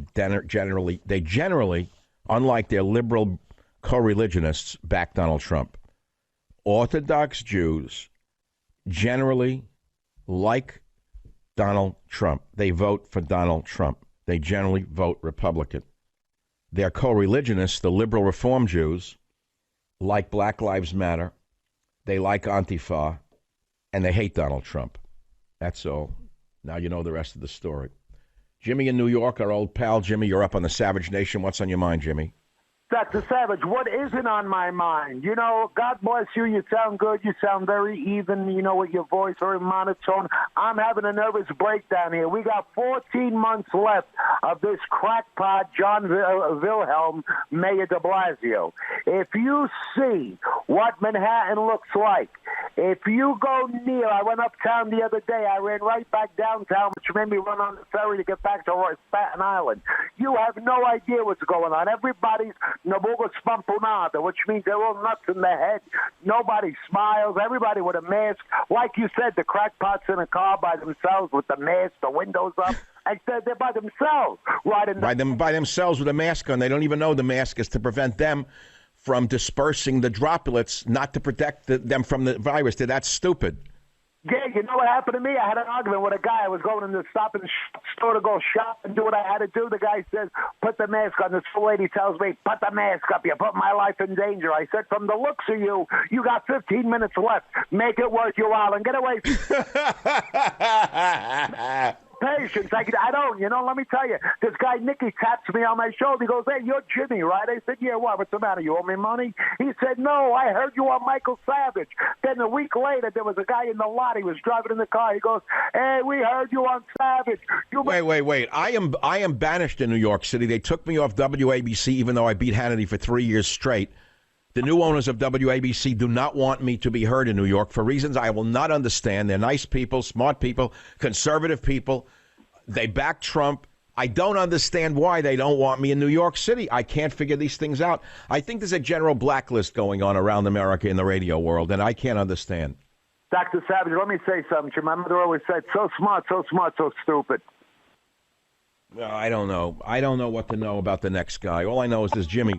S1: generally, unlike their liberal co-religionists, back Donald Trump. Orthodox Jews generally like Donald Trump. They vote for Donald Trump. They generally vote Republican. Their co-religionists, the liberal Reform Jews, like Black Lives Matter. They like Antifa, and they hate Donald Trump. That's all. Now you know the rest of the story. Jimmy in New York, our old pal. Jimmy, you're up on the Savage Nation. What's on your mind, Jimmy?
S6: Dr. Savage, what isn't on my mind? You know, God bless you. You sound good. You sound very even, you know, with your voice, very monotone. I'm having a nervous breakdown here. We got 14 months left of this crackpot, John Wilhelm, Mayor de Blasio. If you see what Manhattan looks like, if you go near, I went uptown the other day. I ran right back downtown, which made me run on the ferry to get back to Staten Island. You have no idea what's going on. Everybody's Nabuga Spampunada, which means they're all nuts in the head. Nobody smiles. Everybody with a mask. Like you said, the crackpots in a car by themselves with the mask, the windows up. I said they're by themselves.
S1: By themselves with a mask on. They don't even know the mask is to prevent them from dispersing the droplets, not to protect them from the virus. They're that stupid.
S6: Yeah, you know what happened to me? I had an argument with a guy. I was going in the stop and store to go shop and do what I had to do. The guy says, put the mask on. This lady tells me, put the mask up. You put my life in danger. I said, from the looks of you, you got 15 minutes left. Make it worth your while and get away. Patience. I don't. You know, let me tell you. This guy, Nicky, taps me on my shoulder. He goes, hey, you're Jimmy, right? I said, yeah, what? What's the matter? You owe me money? He said, no, I heard you on Michael Savage. Then a week later, there was a guy in the lot. He was driving in the car. He goes, hey, we heard you on Savage.
S1: Wait. I am banished in New York City. They took me off WABC, even though I beat Hannity for 3 years straight. The new owners of WABC do not want me to be heard in New York for reasons I will not understand. They're nice people, smart people, conservative people. They back Trump. I don't understand why they don't want me in New York City. I can't figure these things out. I think there's a general blacklist going on around America in the radio world, and I can't understand.
S6: Dr. Savage, let me say something. My mother always said, so smart, so stupid.
S1: I don't know. I don't know what to know about the next guy. All I know is this, Jimmy.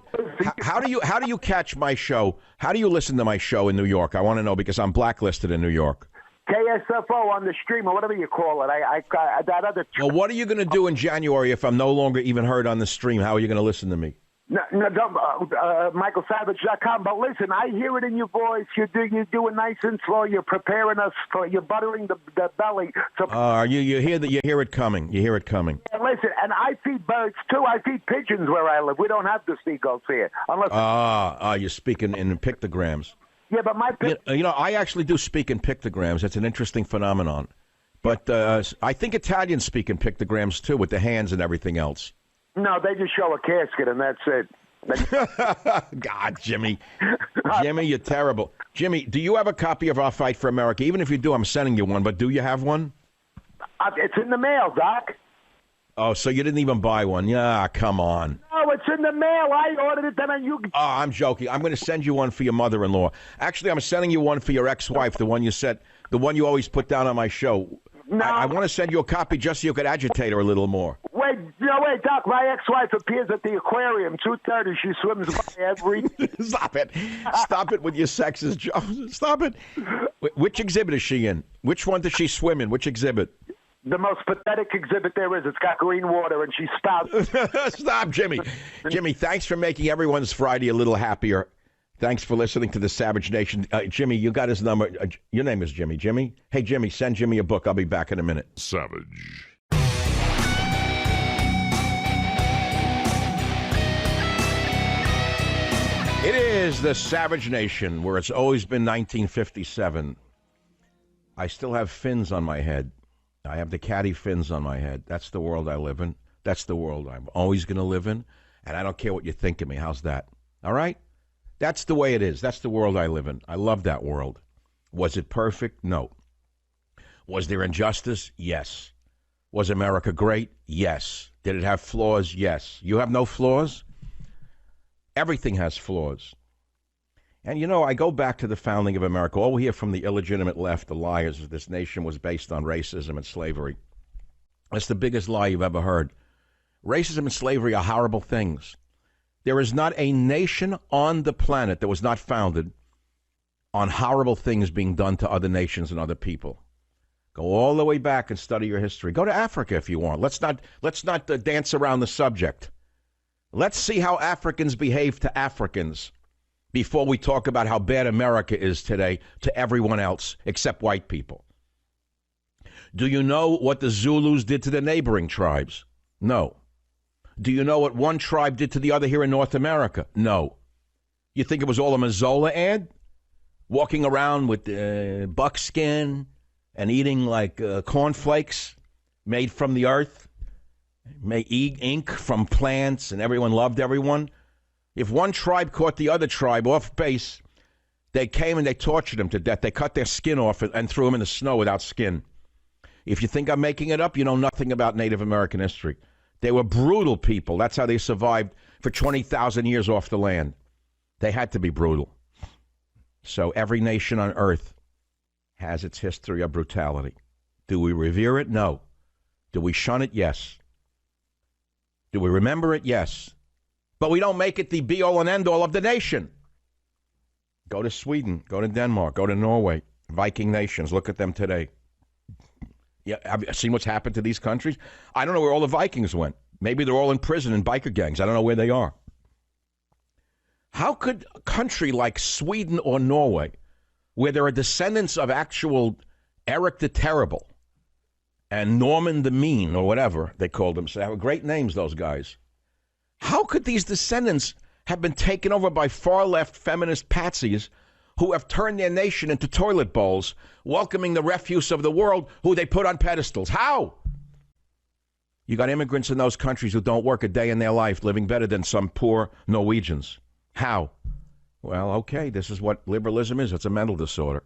S1: How do you catch my show? How do you listen to my show in New York? I want to know because I'm blacklisted in New York.
S6: KSFO on the stream or whatever you call it. I that other.
S1: Well, what are you going to do in January if I'm no longer even heard on the stream? How are you going to listen to me?
S6: No, don't, MichaelSavage.com. But listen, I hear it in your voice. You do it nice and slow. You're preparing us for. You're buttering the belly. So,
S1: you hear that? You hear it coming. You hear it coming.
S6: And listen, and I feed birds too. I feed pigeons where I live. We don't have the seagulls here, unless.
S1: You're speaking in pictograms.
S6: Yeah, but my
S1: I actually do speak in pictograms. It's an interesting phenomenon. But I think Italians speak in pictograms too, with the hands and everything else.
S6: No, they just show a casket and that's it.
S1: God, Jimmy, you're terrible. Jimmy, do you have a copy of Our Fight for America? Even if you do, I'm sending you one. But do you have one?
S6: It's in the mail, Doc.
S1: Oh, so you didn't even buy one? Yeah, come on.
S6: No, it's in the mail. I ordered it, then you.
S1: Oh, I'm joking. I'm going to send you one for your mother-in-law. Actually, I'm sending you one for your ex-wife, the one you always put down on my show.
S6: No.
S1: I want to send you a copy just so you could agitate her a little more.
S6: Wait, Doc. My ex-wife appears at the aquarium 2:30. She swims by every.
S1: Stop it with your sexist jokes. Stop it. Which exhibit is she in? Which one does she swim in? Which exhibit?
S6: The most pathetic exhibit there is. It's got green water, and she spouts.
S1: Stop, Jimmy. Jimmy, thanks for making everyone's Friday a little happier. Thanks for listening to the Savage Nation. Jimmy, you got his number. Your name is Jimmy. Jimmy? Hey, Jimmy, send Jimmy a book. I'll be back in a minute.
S2: Savage.
S1: It is the Savage Nation, where it's always been 1957. I still have fins on my head. I have the caddy fins on my head. That's the world I live in. That's the world I'm always going to live in. And I don't care what you think of me. How's that? All right? That's the way it is. That's the world I live in. I love that world. Was it perfect? No. Was there injustice? Yes. Was America great? Yes. Did it have flaws? Yes. You have no flaws? Everything has flaws. And, I go back to the founding of America. All we hear from the illegitimate left, the liars, is this nation was based on racism and slavery. That's the biggest lie you've ever heard. Racism and slavery are horrible things. There is not a nation on the planet that was not founded on horrible things being done to other nations and other people. Go all the way back and study your history. Go to Africa if you want. Let's not dance around the subject. Let's see how Africans behave to Africans before we talk about how bad America is today to everyone else except white people. Do you know what the Zulus did to the neighboring tribes? No. Do you know what one tribe did to the other here in North America? No. You think it was all a Mazzola ad? Walking around with buckskin and eating like cornflakes made from the earth, made ink from plants, and everyone loved everyone? If one tribe caught the other tribe off base, they came and they tortured them to death. They cut their skin off and threw them in the snow without skin. If you think I'm making it up, you know nothing about Native American history. They were brutal people. That's how they survived for 20,000 years off the land. They had to be brutal. So every nation on earth has its history of brutality. Do we revere it? No. Do we shun it? Yes. Do we remember it? Yes. But we don't make it the be-all and end-all of the nation. Go to Sweden. Go to Denmark. Go to Norway. Viking nations. Look at them today. Yeah, have you seen what's happened to these countries? I don't know where all the Vikings went. Maybe they're all in prison in biker gangs. I don't know where they are. How could a country like Sweden or Norway, where there are descendants of actual Eric the Terrible and Norman the Mean, or whatever they called them, so they have great names, those guys. How could these descendants have been taken over by far-left feminist patsies who have turned their nation into toilet bowls, welcoming the refuse of the world who they put on pedestals? How? You got immigrants in those countries who don't work a day in their life, living better than some poor Norwegians. How? Well, okay, this is what liberalism is. It's a mental disorder.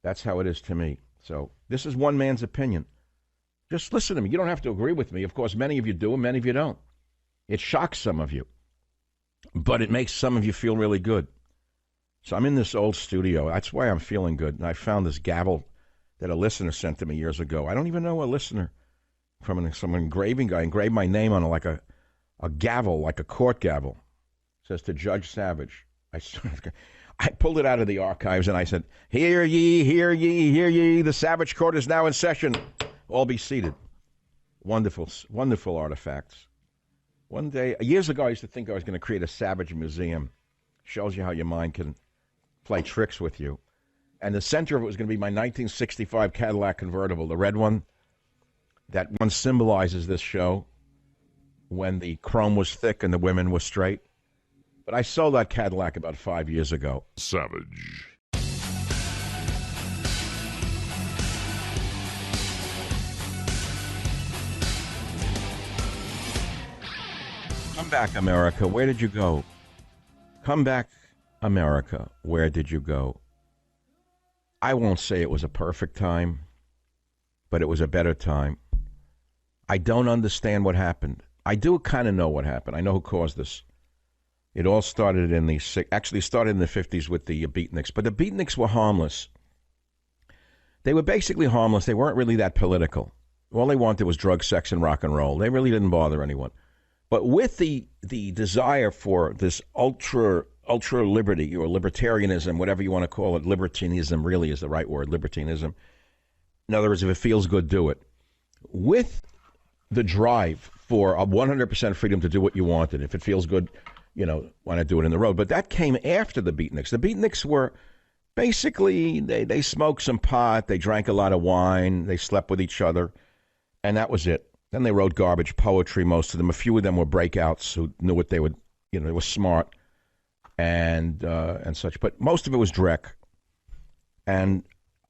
S1: That's how it is to me. So this is one man's opinion. Just listen to me. You don't have to agree with me. Of course, many of you do and many of you don't. It shocks some of you, but it makes some of you feel really good. So I'm in this old studio. That's why I'm feeling good. And I found this gavel that a listener sent to me years ago. I don't even know a listener from some engraving guy engraved my name on it like a gavel, like a court gavel. It says to Judge Savage. I pulled it out of the archives and I said, "Hear ye, hear ye, hear ye, the Savage Court is now in session. All be seated." Wonderful, wonderful artifacts. One day, years ago, I used to think I was going to create a Savage Museum. Shows you how your mind can play tricks with you. And the center of it was going to be my 1965 Cadillac convertible, the red one. That one symbolizes this show when the chrome was thick and the women were straight. But I sold that Cadillac about 5 years ago.
S2: Savage.
S1: Come back, America. Where did you go? Come back, America. Where did you go? I won't say it was a perfect time, but it was a better time. I don't understand what happened. I do kind of know what happened. I know who caused this. It all started in the 50s with the Beatniks, but the Beatniks were harmless. They were basically harmless. They weren't really that political. All they wanted was drug, sex, and rock and roll. They really didn't bother anyone. But with the desire for this ultra liberty or libertarianism, whatever you want to call it, libertinism really is the right word, libertinism. In other words, if it feels good, do it. With the drive for a 100% freedom to do what you wanted, if it feels good, want to do it in the road. But that came after the Beatniks. The Beatniks were basically, they smoked some pot, they drank a lot of wine, they slept with each other, and that was it. Then they wrote garbage poetry, most of them. A few of them were breakouts who knew what they would, they were smart and such. But most of it was dreck. And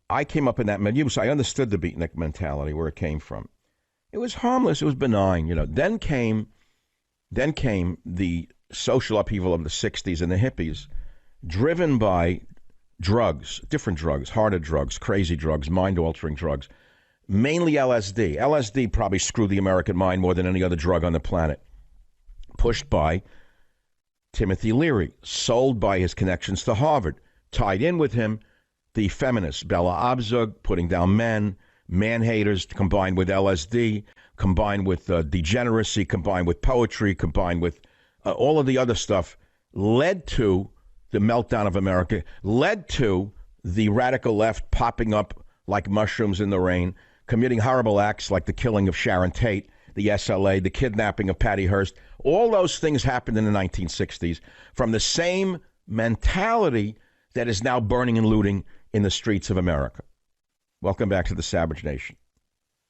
S1: I came up in that milieu, so I understood the beatnik mentality, where it came from. It was harmless. It was benign. Then came the social upheaval of the 60s and the hippies, driven by drugs, different drugs, harder drugs, crazy drugs, mind-altering drugs. Mainly LSD. LSD probably screwed the American mind more than any other drug on the planet. Pushed by Timothy Leary, sold by his connections to Harvard, tied in with him the feminists, Bella Abzug, putting down men, man-haters, combined with LSD, combined with degeneracy, combined with poetry, combined with all of the other stuff, led to the meltdown of America, led to the radical left popping up like mushrooms in the rain, committing horrible acts like the killing of Sharon Tate, the SLA, the kidnapping of Patty Hearst. All those things happened in the 1960s from the same mentality that is now burning and looting in the streets of America. Welcome back to the Savage Nation.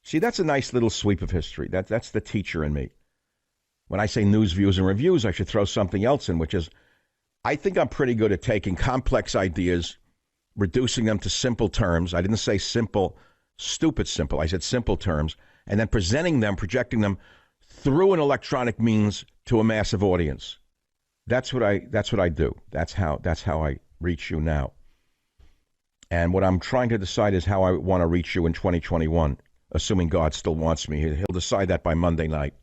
S1: See, that's a nice little sweep of history. That's the teacher in me. When I say news, views, and reviews, I should throw something else in, which is I think I'm pretty good at taking complex ideas, reducing them to simple terms. I didn't say simple, stupid simple. I said simple terms, and then presenting them, projecting them through an electronic means to a massive audience. That's what I do. That's how I reach you now. And what I'm trying to decide is how I want to reach you in 2021, assuming God still wants me. He'll decide that by Monday night.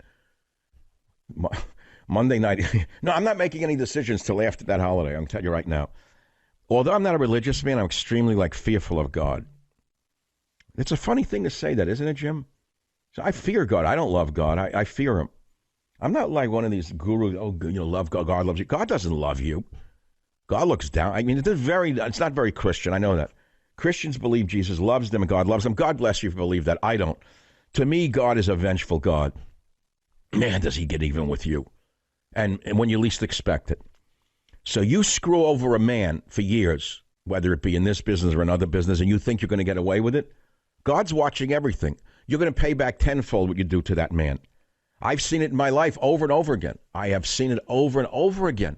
S1: Monday night. No, I'm not making any decisions till after that holiday. I'm telling you right now. Although I'm not a religious man, I'm extremely fearful of God. It's a funny thing to say that, isn't it, Jim? So I fear God. I don't love God. I fear him. I'm not like one of these gurus, love God, God loves you. God doesn't love you. God looks down. I mean, it's not very Christian. I know that. Christians believe Jesus loves them and God loves them. God bless you if you believe that. I don't. To me, God is a vengeful God. Man, does he get even with you. And when you least expect it. So you screw over a man for years, whether it be in this business or another business, and you think you're going to get away with it? God's watching everything. You're going to pay back tenfold what you do to that man. I've seen it in my life over and over again. I have seen it over and over again.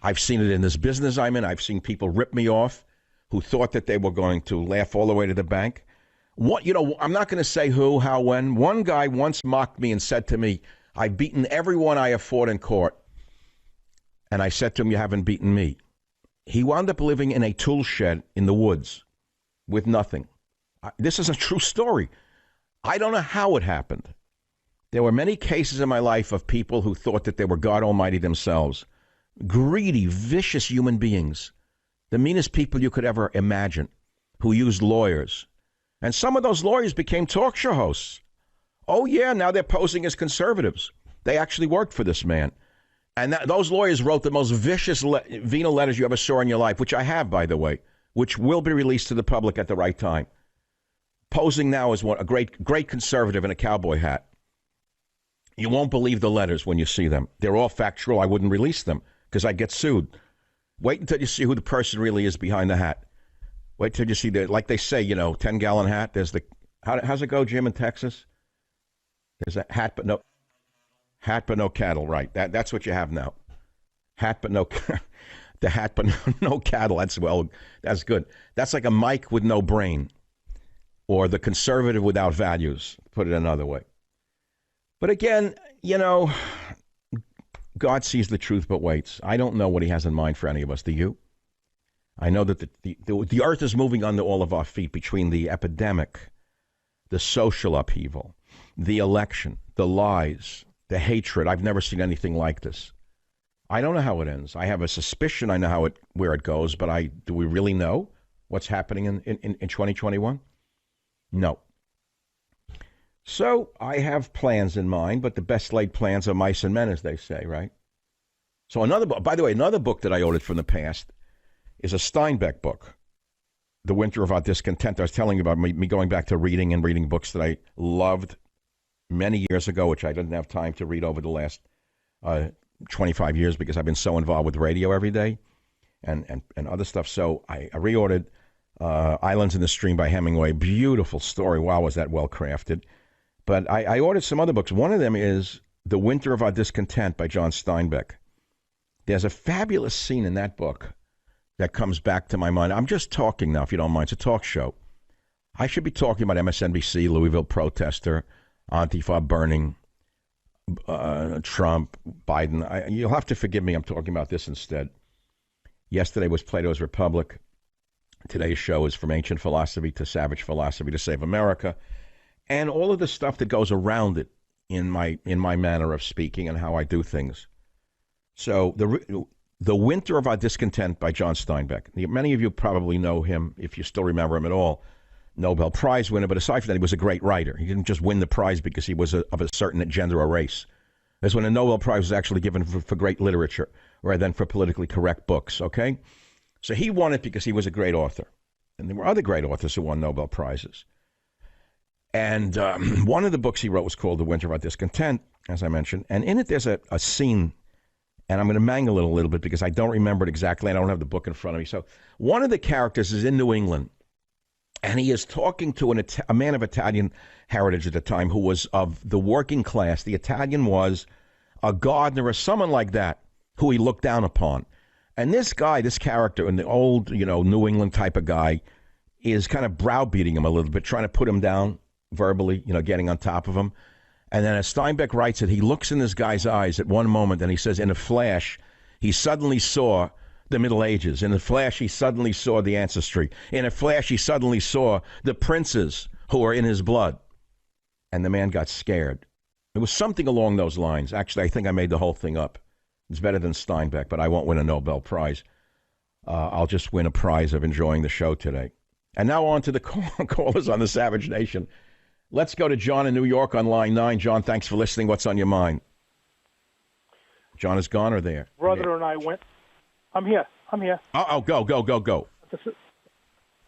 S1: I've seen it in this business I'm in. I've seen people rip me off who thought that they were going to laugh all the way to the bank. I'm not going to say who, how, when. One guy once mocked me and said to me, I've beaten everyone I have fought in court. And I said to him, you haven't beaten me. He wound up living in a tool shed in the woods with nothing. This is a true story. I don't know how it happened. There were many cases in my life of people who thought that they were God Almighty themselves. Greedy, vicious human beings. The meanest people you could ever imagine, who used lawyers. And some of those lawyers became talk show hosts. Oh, yeah, now they're posing as conservatives. They actually worked for this man. And those lawyers wrote the most vicious venal letters you ever saw in your life, which I have, by the way, which will be released to the public at the right time. Posing now as a great conservative in a cowboy hat. You won't believe the letters when you see them. They're all factual. I wouldn't release them because I'd get sued. Wait until you see who the person really is behind the hat. Wait till you see like they say, 10-gallon hat. There's how's it go, Jim, in Texas? There's a hat but no cattle, right? That's what you have now. Hat but no the hat but no cattle. That's good. That's like a Mike with no brain, or the conservative without values. Put it another way. But again, God sees the truth but waits. I don't know what he has in mind for any of us. Do you? I know that the earth is moving under all of our feet between the epidemic, the social upheaval, the election, the lies, the hatred. I've never seen anything like this. I don't know how it ends. I have a suspicion I know where it goes, but do we really know what's happening in 2021? No. So I have plans in mind, but the best laid plans are mice and men, as they say, right? So another book that I ordered from the past is a Steinbeck book, The Winter of Our Discontent. I was telling you about me going back to reading books that I loved many years ago, which I didn't have time to read over the last 25 years because I've been so involved with radio every day and other stuff. So I reordered Islands in the Stream by Hemingway. Beautiful story. Wow, was that well crafted. But I ordered some other books. One of them is The Winter of Our Discontent by John Steinbeck. There's a fabulous scene in that book that comes back to my mind. I'm just talking now, if you don't mind. It's a talk show. I should be talking about MSNBC, Louisville protester, Antifa burning, Trump, Biden. You'll have to forgive me. I'm talking about this instead. Yesterday was Plato's Republic. Today's show is From Ancient Philosophy to Savage Philosophy to Save America. And all of the stuff that goes around it in my manner of speaking and how I do things. So the Winter of Our Discontent by John Steinbeck. Many of you probably know him, if you still remember him at all. Nobel Prize winner, but aside from that, he was a great writer. He didn't just win the prize because he was of a certain gender or race. That's when a Nobel Prize was actually given for great literature rather than for politically correct books, okay? So he won it because he was a great author. And there were other great authors who won Nobel Prizes. And one of the books he wrote was called The Winter of Our Discontent, as I mentioned. And in it, there's a scene, and I'm going to mangle it a little bit because I don't remember it exactly. I don't have the book in front of me. So one of the characters is in New England, and he is talking to a man of Italian heritage at the time who was of the working class. The Italian was a gardener or someone like that who he looked down upon. And this guy, this character, and the old, New England type of guy, is kind of browbeating him a little bit, trying to put him down verbally, getting on top of him. And then as Steinbeck writes it, he looks in this guy's eyes at one moment and he says, in a flash, he suddenly saw the Middle Ages. In a flash, he suddenly saw the ancestry. In a flash, he suddenly saw the princes who are in his blood. And the man got scared. It was something along those lines. Actually, I think I made the whole thing up. It's better than Steinbeck, but I won't win a Nobel Prize. I'll just win a prize of enjoying the show today. And now on to the callers on the Savage Nation. Let's go to John in New York on line 9. John, thanks for listening. What's on your mind? John is gone or there?
S7: Brother and I went. I'm here.
S1: Oh, go.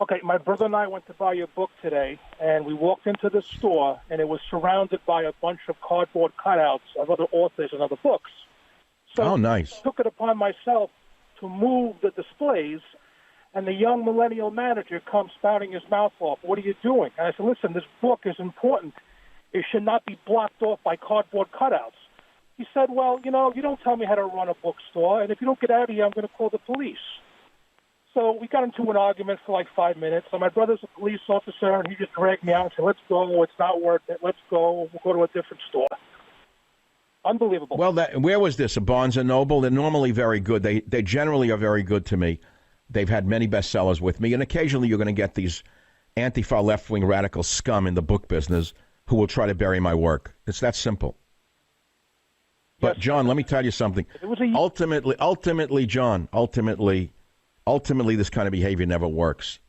S7: Okay, my brother and I went to buy your book today, and we walked into the store, and it was surrounded by a bunch of cardboard cutouts of other authors and other books. So
S1: nice.
S7: I took it upon myself to move the displays, and the young millennial manager comes spouting his mouth off. What are you doing? And I said, listen, this book is important. It should not be blocked off by cardboard cutouts. He said, well, you don't tell me how to run a bookstore, and if you don't get out of here, I'm going to call the police. So we got into an argument for like 5 minutes. So my brother's a police officer, and he just dragged me out and said, let's go. It's not worth it. Let's go. We'll go to a different store. Unbelievable.
S1: Well, where was this? A Barnes & Noble? They're normally very good. They generally are very good to me. They've had many bestsellers with me, and occasionally you're going to get these Antifa left-wing radical scum in the book business who will try to bury my work. It's that simple. But, yes, John, let me tell you something. Ultimately, John, this kind of behavior never works.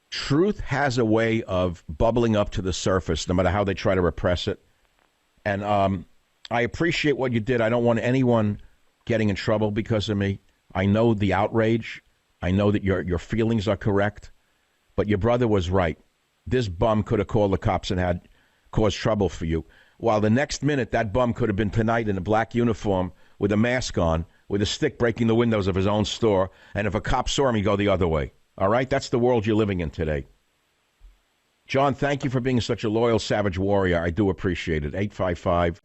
S1: Truth has a way of bubbling up to the surface, no matter how they try to repress it. And I appreciate what you did. I don't want anyone getting in trouble because of me. I know the outrage. I know that your feelings are correct. But your brother was right. This bum could have called the cops and had caused trouble for you. While the next minute, that bum could have been tonight in a black uniform with a mask on, with a stick breaking the windows of his own store. And if a cop saw him, he'd go the other way. All right? That's the world you're living in today. John, thank you for being such a loyal savage warrior. I do appreciate it. 855.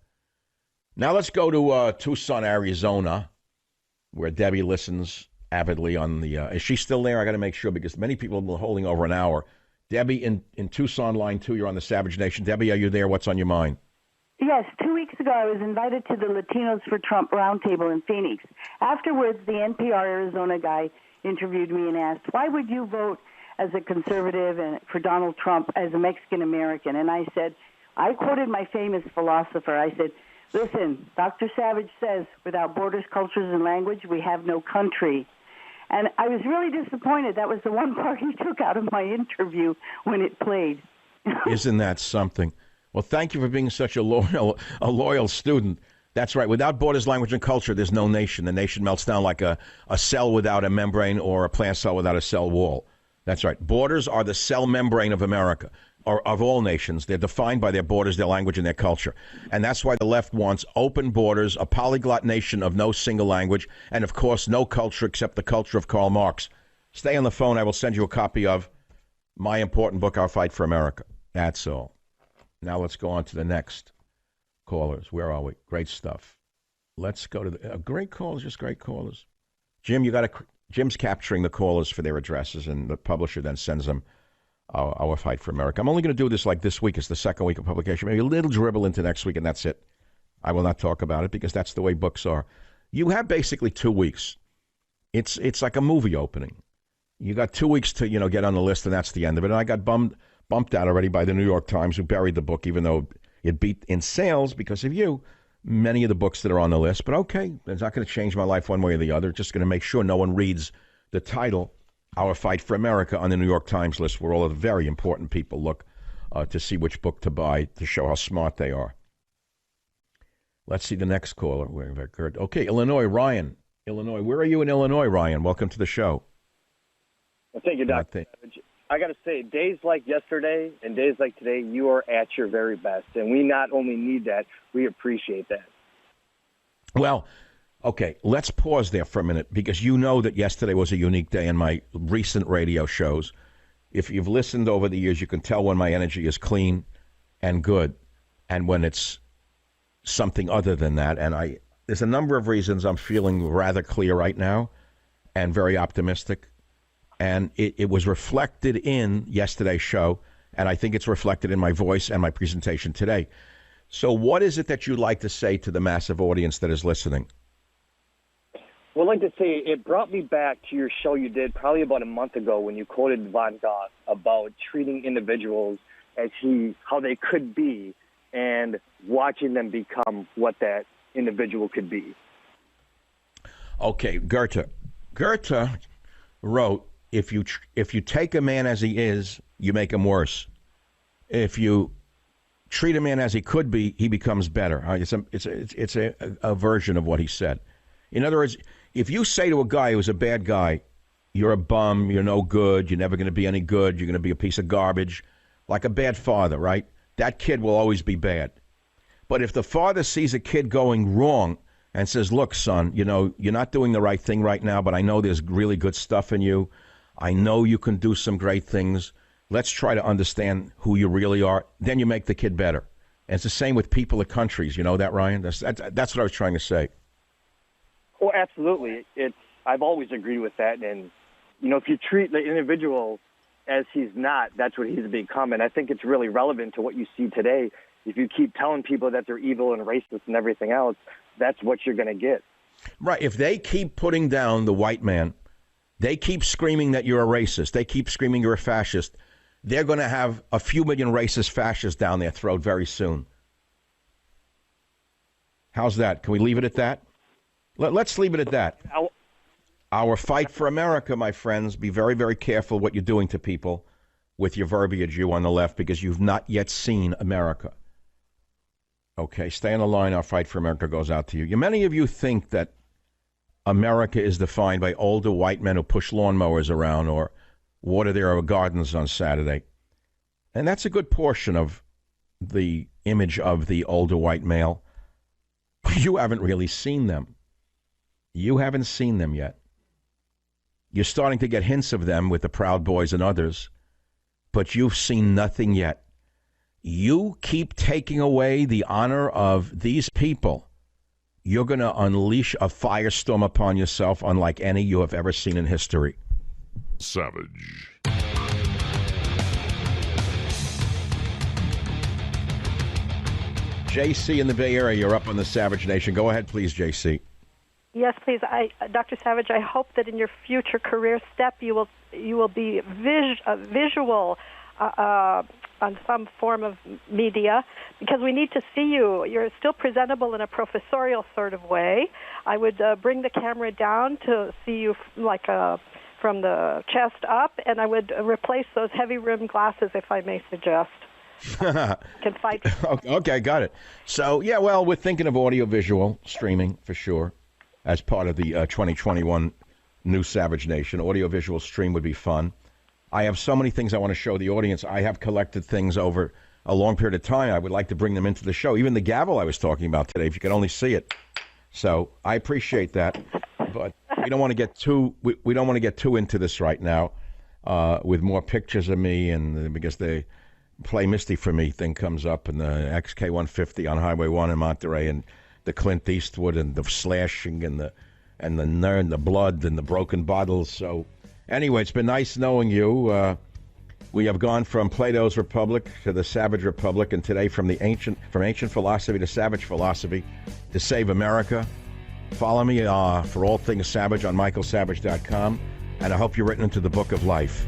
S1: Now let's go to Tucson, Arizona, where Debbie listens avidly on the... is she still there? I got to make sure because many people have been holding over an hour. Debbie in Tucson, line 2, you're on the Savage Nation. Debbie, are you there? What's on your mind?
S8: Yes, 2 weeks ago I was invited to the Latinos for Trump roundtable in Phoenix. Afterwards, the NPR Arizona guy interviewed me and asked, why would you vote as a conservative and for Donald Trump as a Mexican-American? And I said, I quoted my famous philosopher. I said, listen, Dr. Savage says, without borders, cultures, and language, we have no country. And I was really disappointed. That was the one part he took out of my interview when it played.
S1: Isn't that something? Well, thank you for being such a loyal student. That's right. Without borders, language, and culture, there's no nation. The nation melts down like a cell without a membrane or a plant cell without a cell wall. That's right. Borders are the cell membrane of America, or of all nations. They're defined by their borders, their language, and their culture. And that's why the left wants open borders, a polyglot nation of no single language, and, of course, no culture except the culture of Karl Marx. Stay on the phone. I will send you a copy of my important book, Our Fight for America. That's all. Now let's go on to the next callers. Where are we? Great stuff. Let's go to the great callers, just great callers. Jim, Jim's capturing the callers for their addresses, and the publisher then sends them Our Fight for America. I'm only going to do this like this week. It's the second week of publication. Maybe a little dribble into next week, and that's it. I will not talk about it because that's the way books are. You have basically 2 weeks. It's like a movie opening. You got 2 weeks to get on the list, and that's the end of it. And I got bumped out already by the New York Times, who buried the book, even though it beat in sales because of you many of the books that are on the list. But okay, it's not going to change my life one way or the other. Just going to make sure no one reads the title, Our Fight for America, on the New York Times list, where all of the very important people look to see which book to buy to show how smart they are. Let's see the next caller. Okay, Illinois, Ryan. Illinois. Where are you in Illinois, Ryan? Welcome to the show.
S9: Well, thank you, Dr. Savage. I got to say, days like yesterday and days like today, you are at your very best. And we not only need that, we appreciate that.
S1: Well, okay, let's pause there for a minute, because you know that yesterday was a unique day in my recent radio shows. If you've listened over the years, you can tell when my energy is clean and good and when it's something other than that. And there's a number of reasons I'm feeling rather clear right now and very optimistic. And it was reflected in yesterday's show, and I think it's reflected in my voice and my presentation today. So what is it that you'd like to say to the massive audience that is listening?
S9: Well, I'd like to say it brought me back to your show you did probably about a month ago when you quoted Von Gogh about treating individuals as how they could be and watching them become what that individual could be.
S1: Okay, Goethe. Goethe wrote, if you take a man as he is, you make him worse. If you treat a man as he could be, he becomes better. It's a version of what he said. In other words, if you say to a guy who's a bad guy, you're a bum, you're no good, you're never going to be any good, you're going to be a piece of garbage, like a bad father, right? That kid will always be bad. But if the father sees a kid going wrong and says, look, son, you're not doing the right thing right now, but I know there's really good stuff in you. I know you can do some great things. Let's try to understand who you really are. Then you make the kid better. And it's the same with people of countries. You know that, Ryan? That's what I was trying to say.
S9: Oh, absolutely. I've always agreed with that. And, if you treat the individual as he's not, that's what he's become. And I think it's really relevant to what you see today. If you keep telling people that they're evil and racist and everything else, that's what you're going to get.
S1: Right. If they keep putting down the white man, they keep screaming that you're a racist, they keep screaming you're a fascist, they're going to have a few million racist fascists down their throat very soon. How's that? Can we leave it at that? Let's leave it at that. Our fight for America, my friends, be very, very careful what you're doing to people with your verbiage, you on the left, because you've not yet seen America. Okay, stay on the line. Our fight for America goes out to you. Many of you think that America is defined by older white men who push lawnmowers around or water their gardens on Saturday. And that's a good portion of the image of the older white male. You haven't really seen them. You haven't seen them yet. You're starting to get hints of them with the Proud Boys and others, but you've seen nothing yet. You keep taking away the honor of these people, you're going to unleash a firestorm upon yourself unlike any you have ever seen in history.
S2: Savage.
S1: JC in the Bay Area, you're up on the Savage Nation. Go ahead, please, JC.
S10: Yes, please. Dr. Savage, I hope that in your future career step you will be visual on some form of media, because we need to see you. You're still presentable in a professorial sort of way. I would bring the camera down to see you from the chest up, and I would replace those heavy rimmed glasses, if I may suggest. Can fight.
S1: Okay, got it. So, yeah, well, we're thinking of audiovisual streaming for sure as part of the 2021 New Savage Nation. Audiovisual stream would be fun. I have so many things I want to show the audience. I have collected things over a long period of time. I would like to bring them into the show. Even the gavel I was talking about today, if you could only see it. So I appreciate that, but we don't want to get too we don't want to get too into this right now with more pictures of me, and because the Play Misty for Me thing comes up, and the XK150 on Highway 1 in Monterey, and the Clint Eastwood, and the slashing, and the blood, and the broken bottles. So anyway, it's been nice knowing you. We have gone from Plato's Republic to the Savage Republic, and today from ancient philosophy to savage philosophy to save America. Follow me for all things Savage on michaelsavage.com, and I hope you're written into the book of life.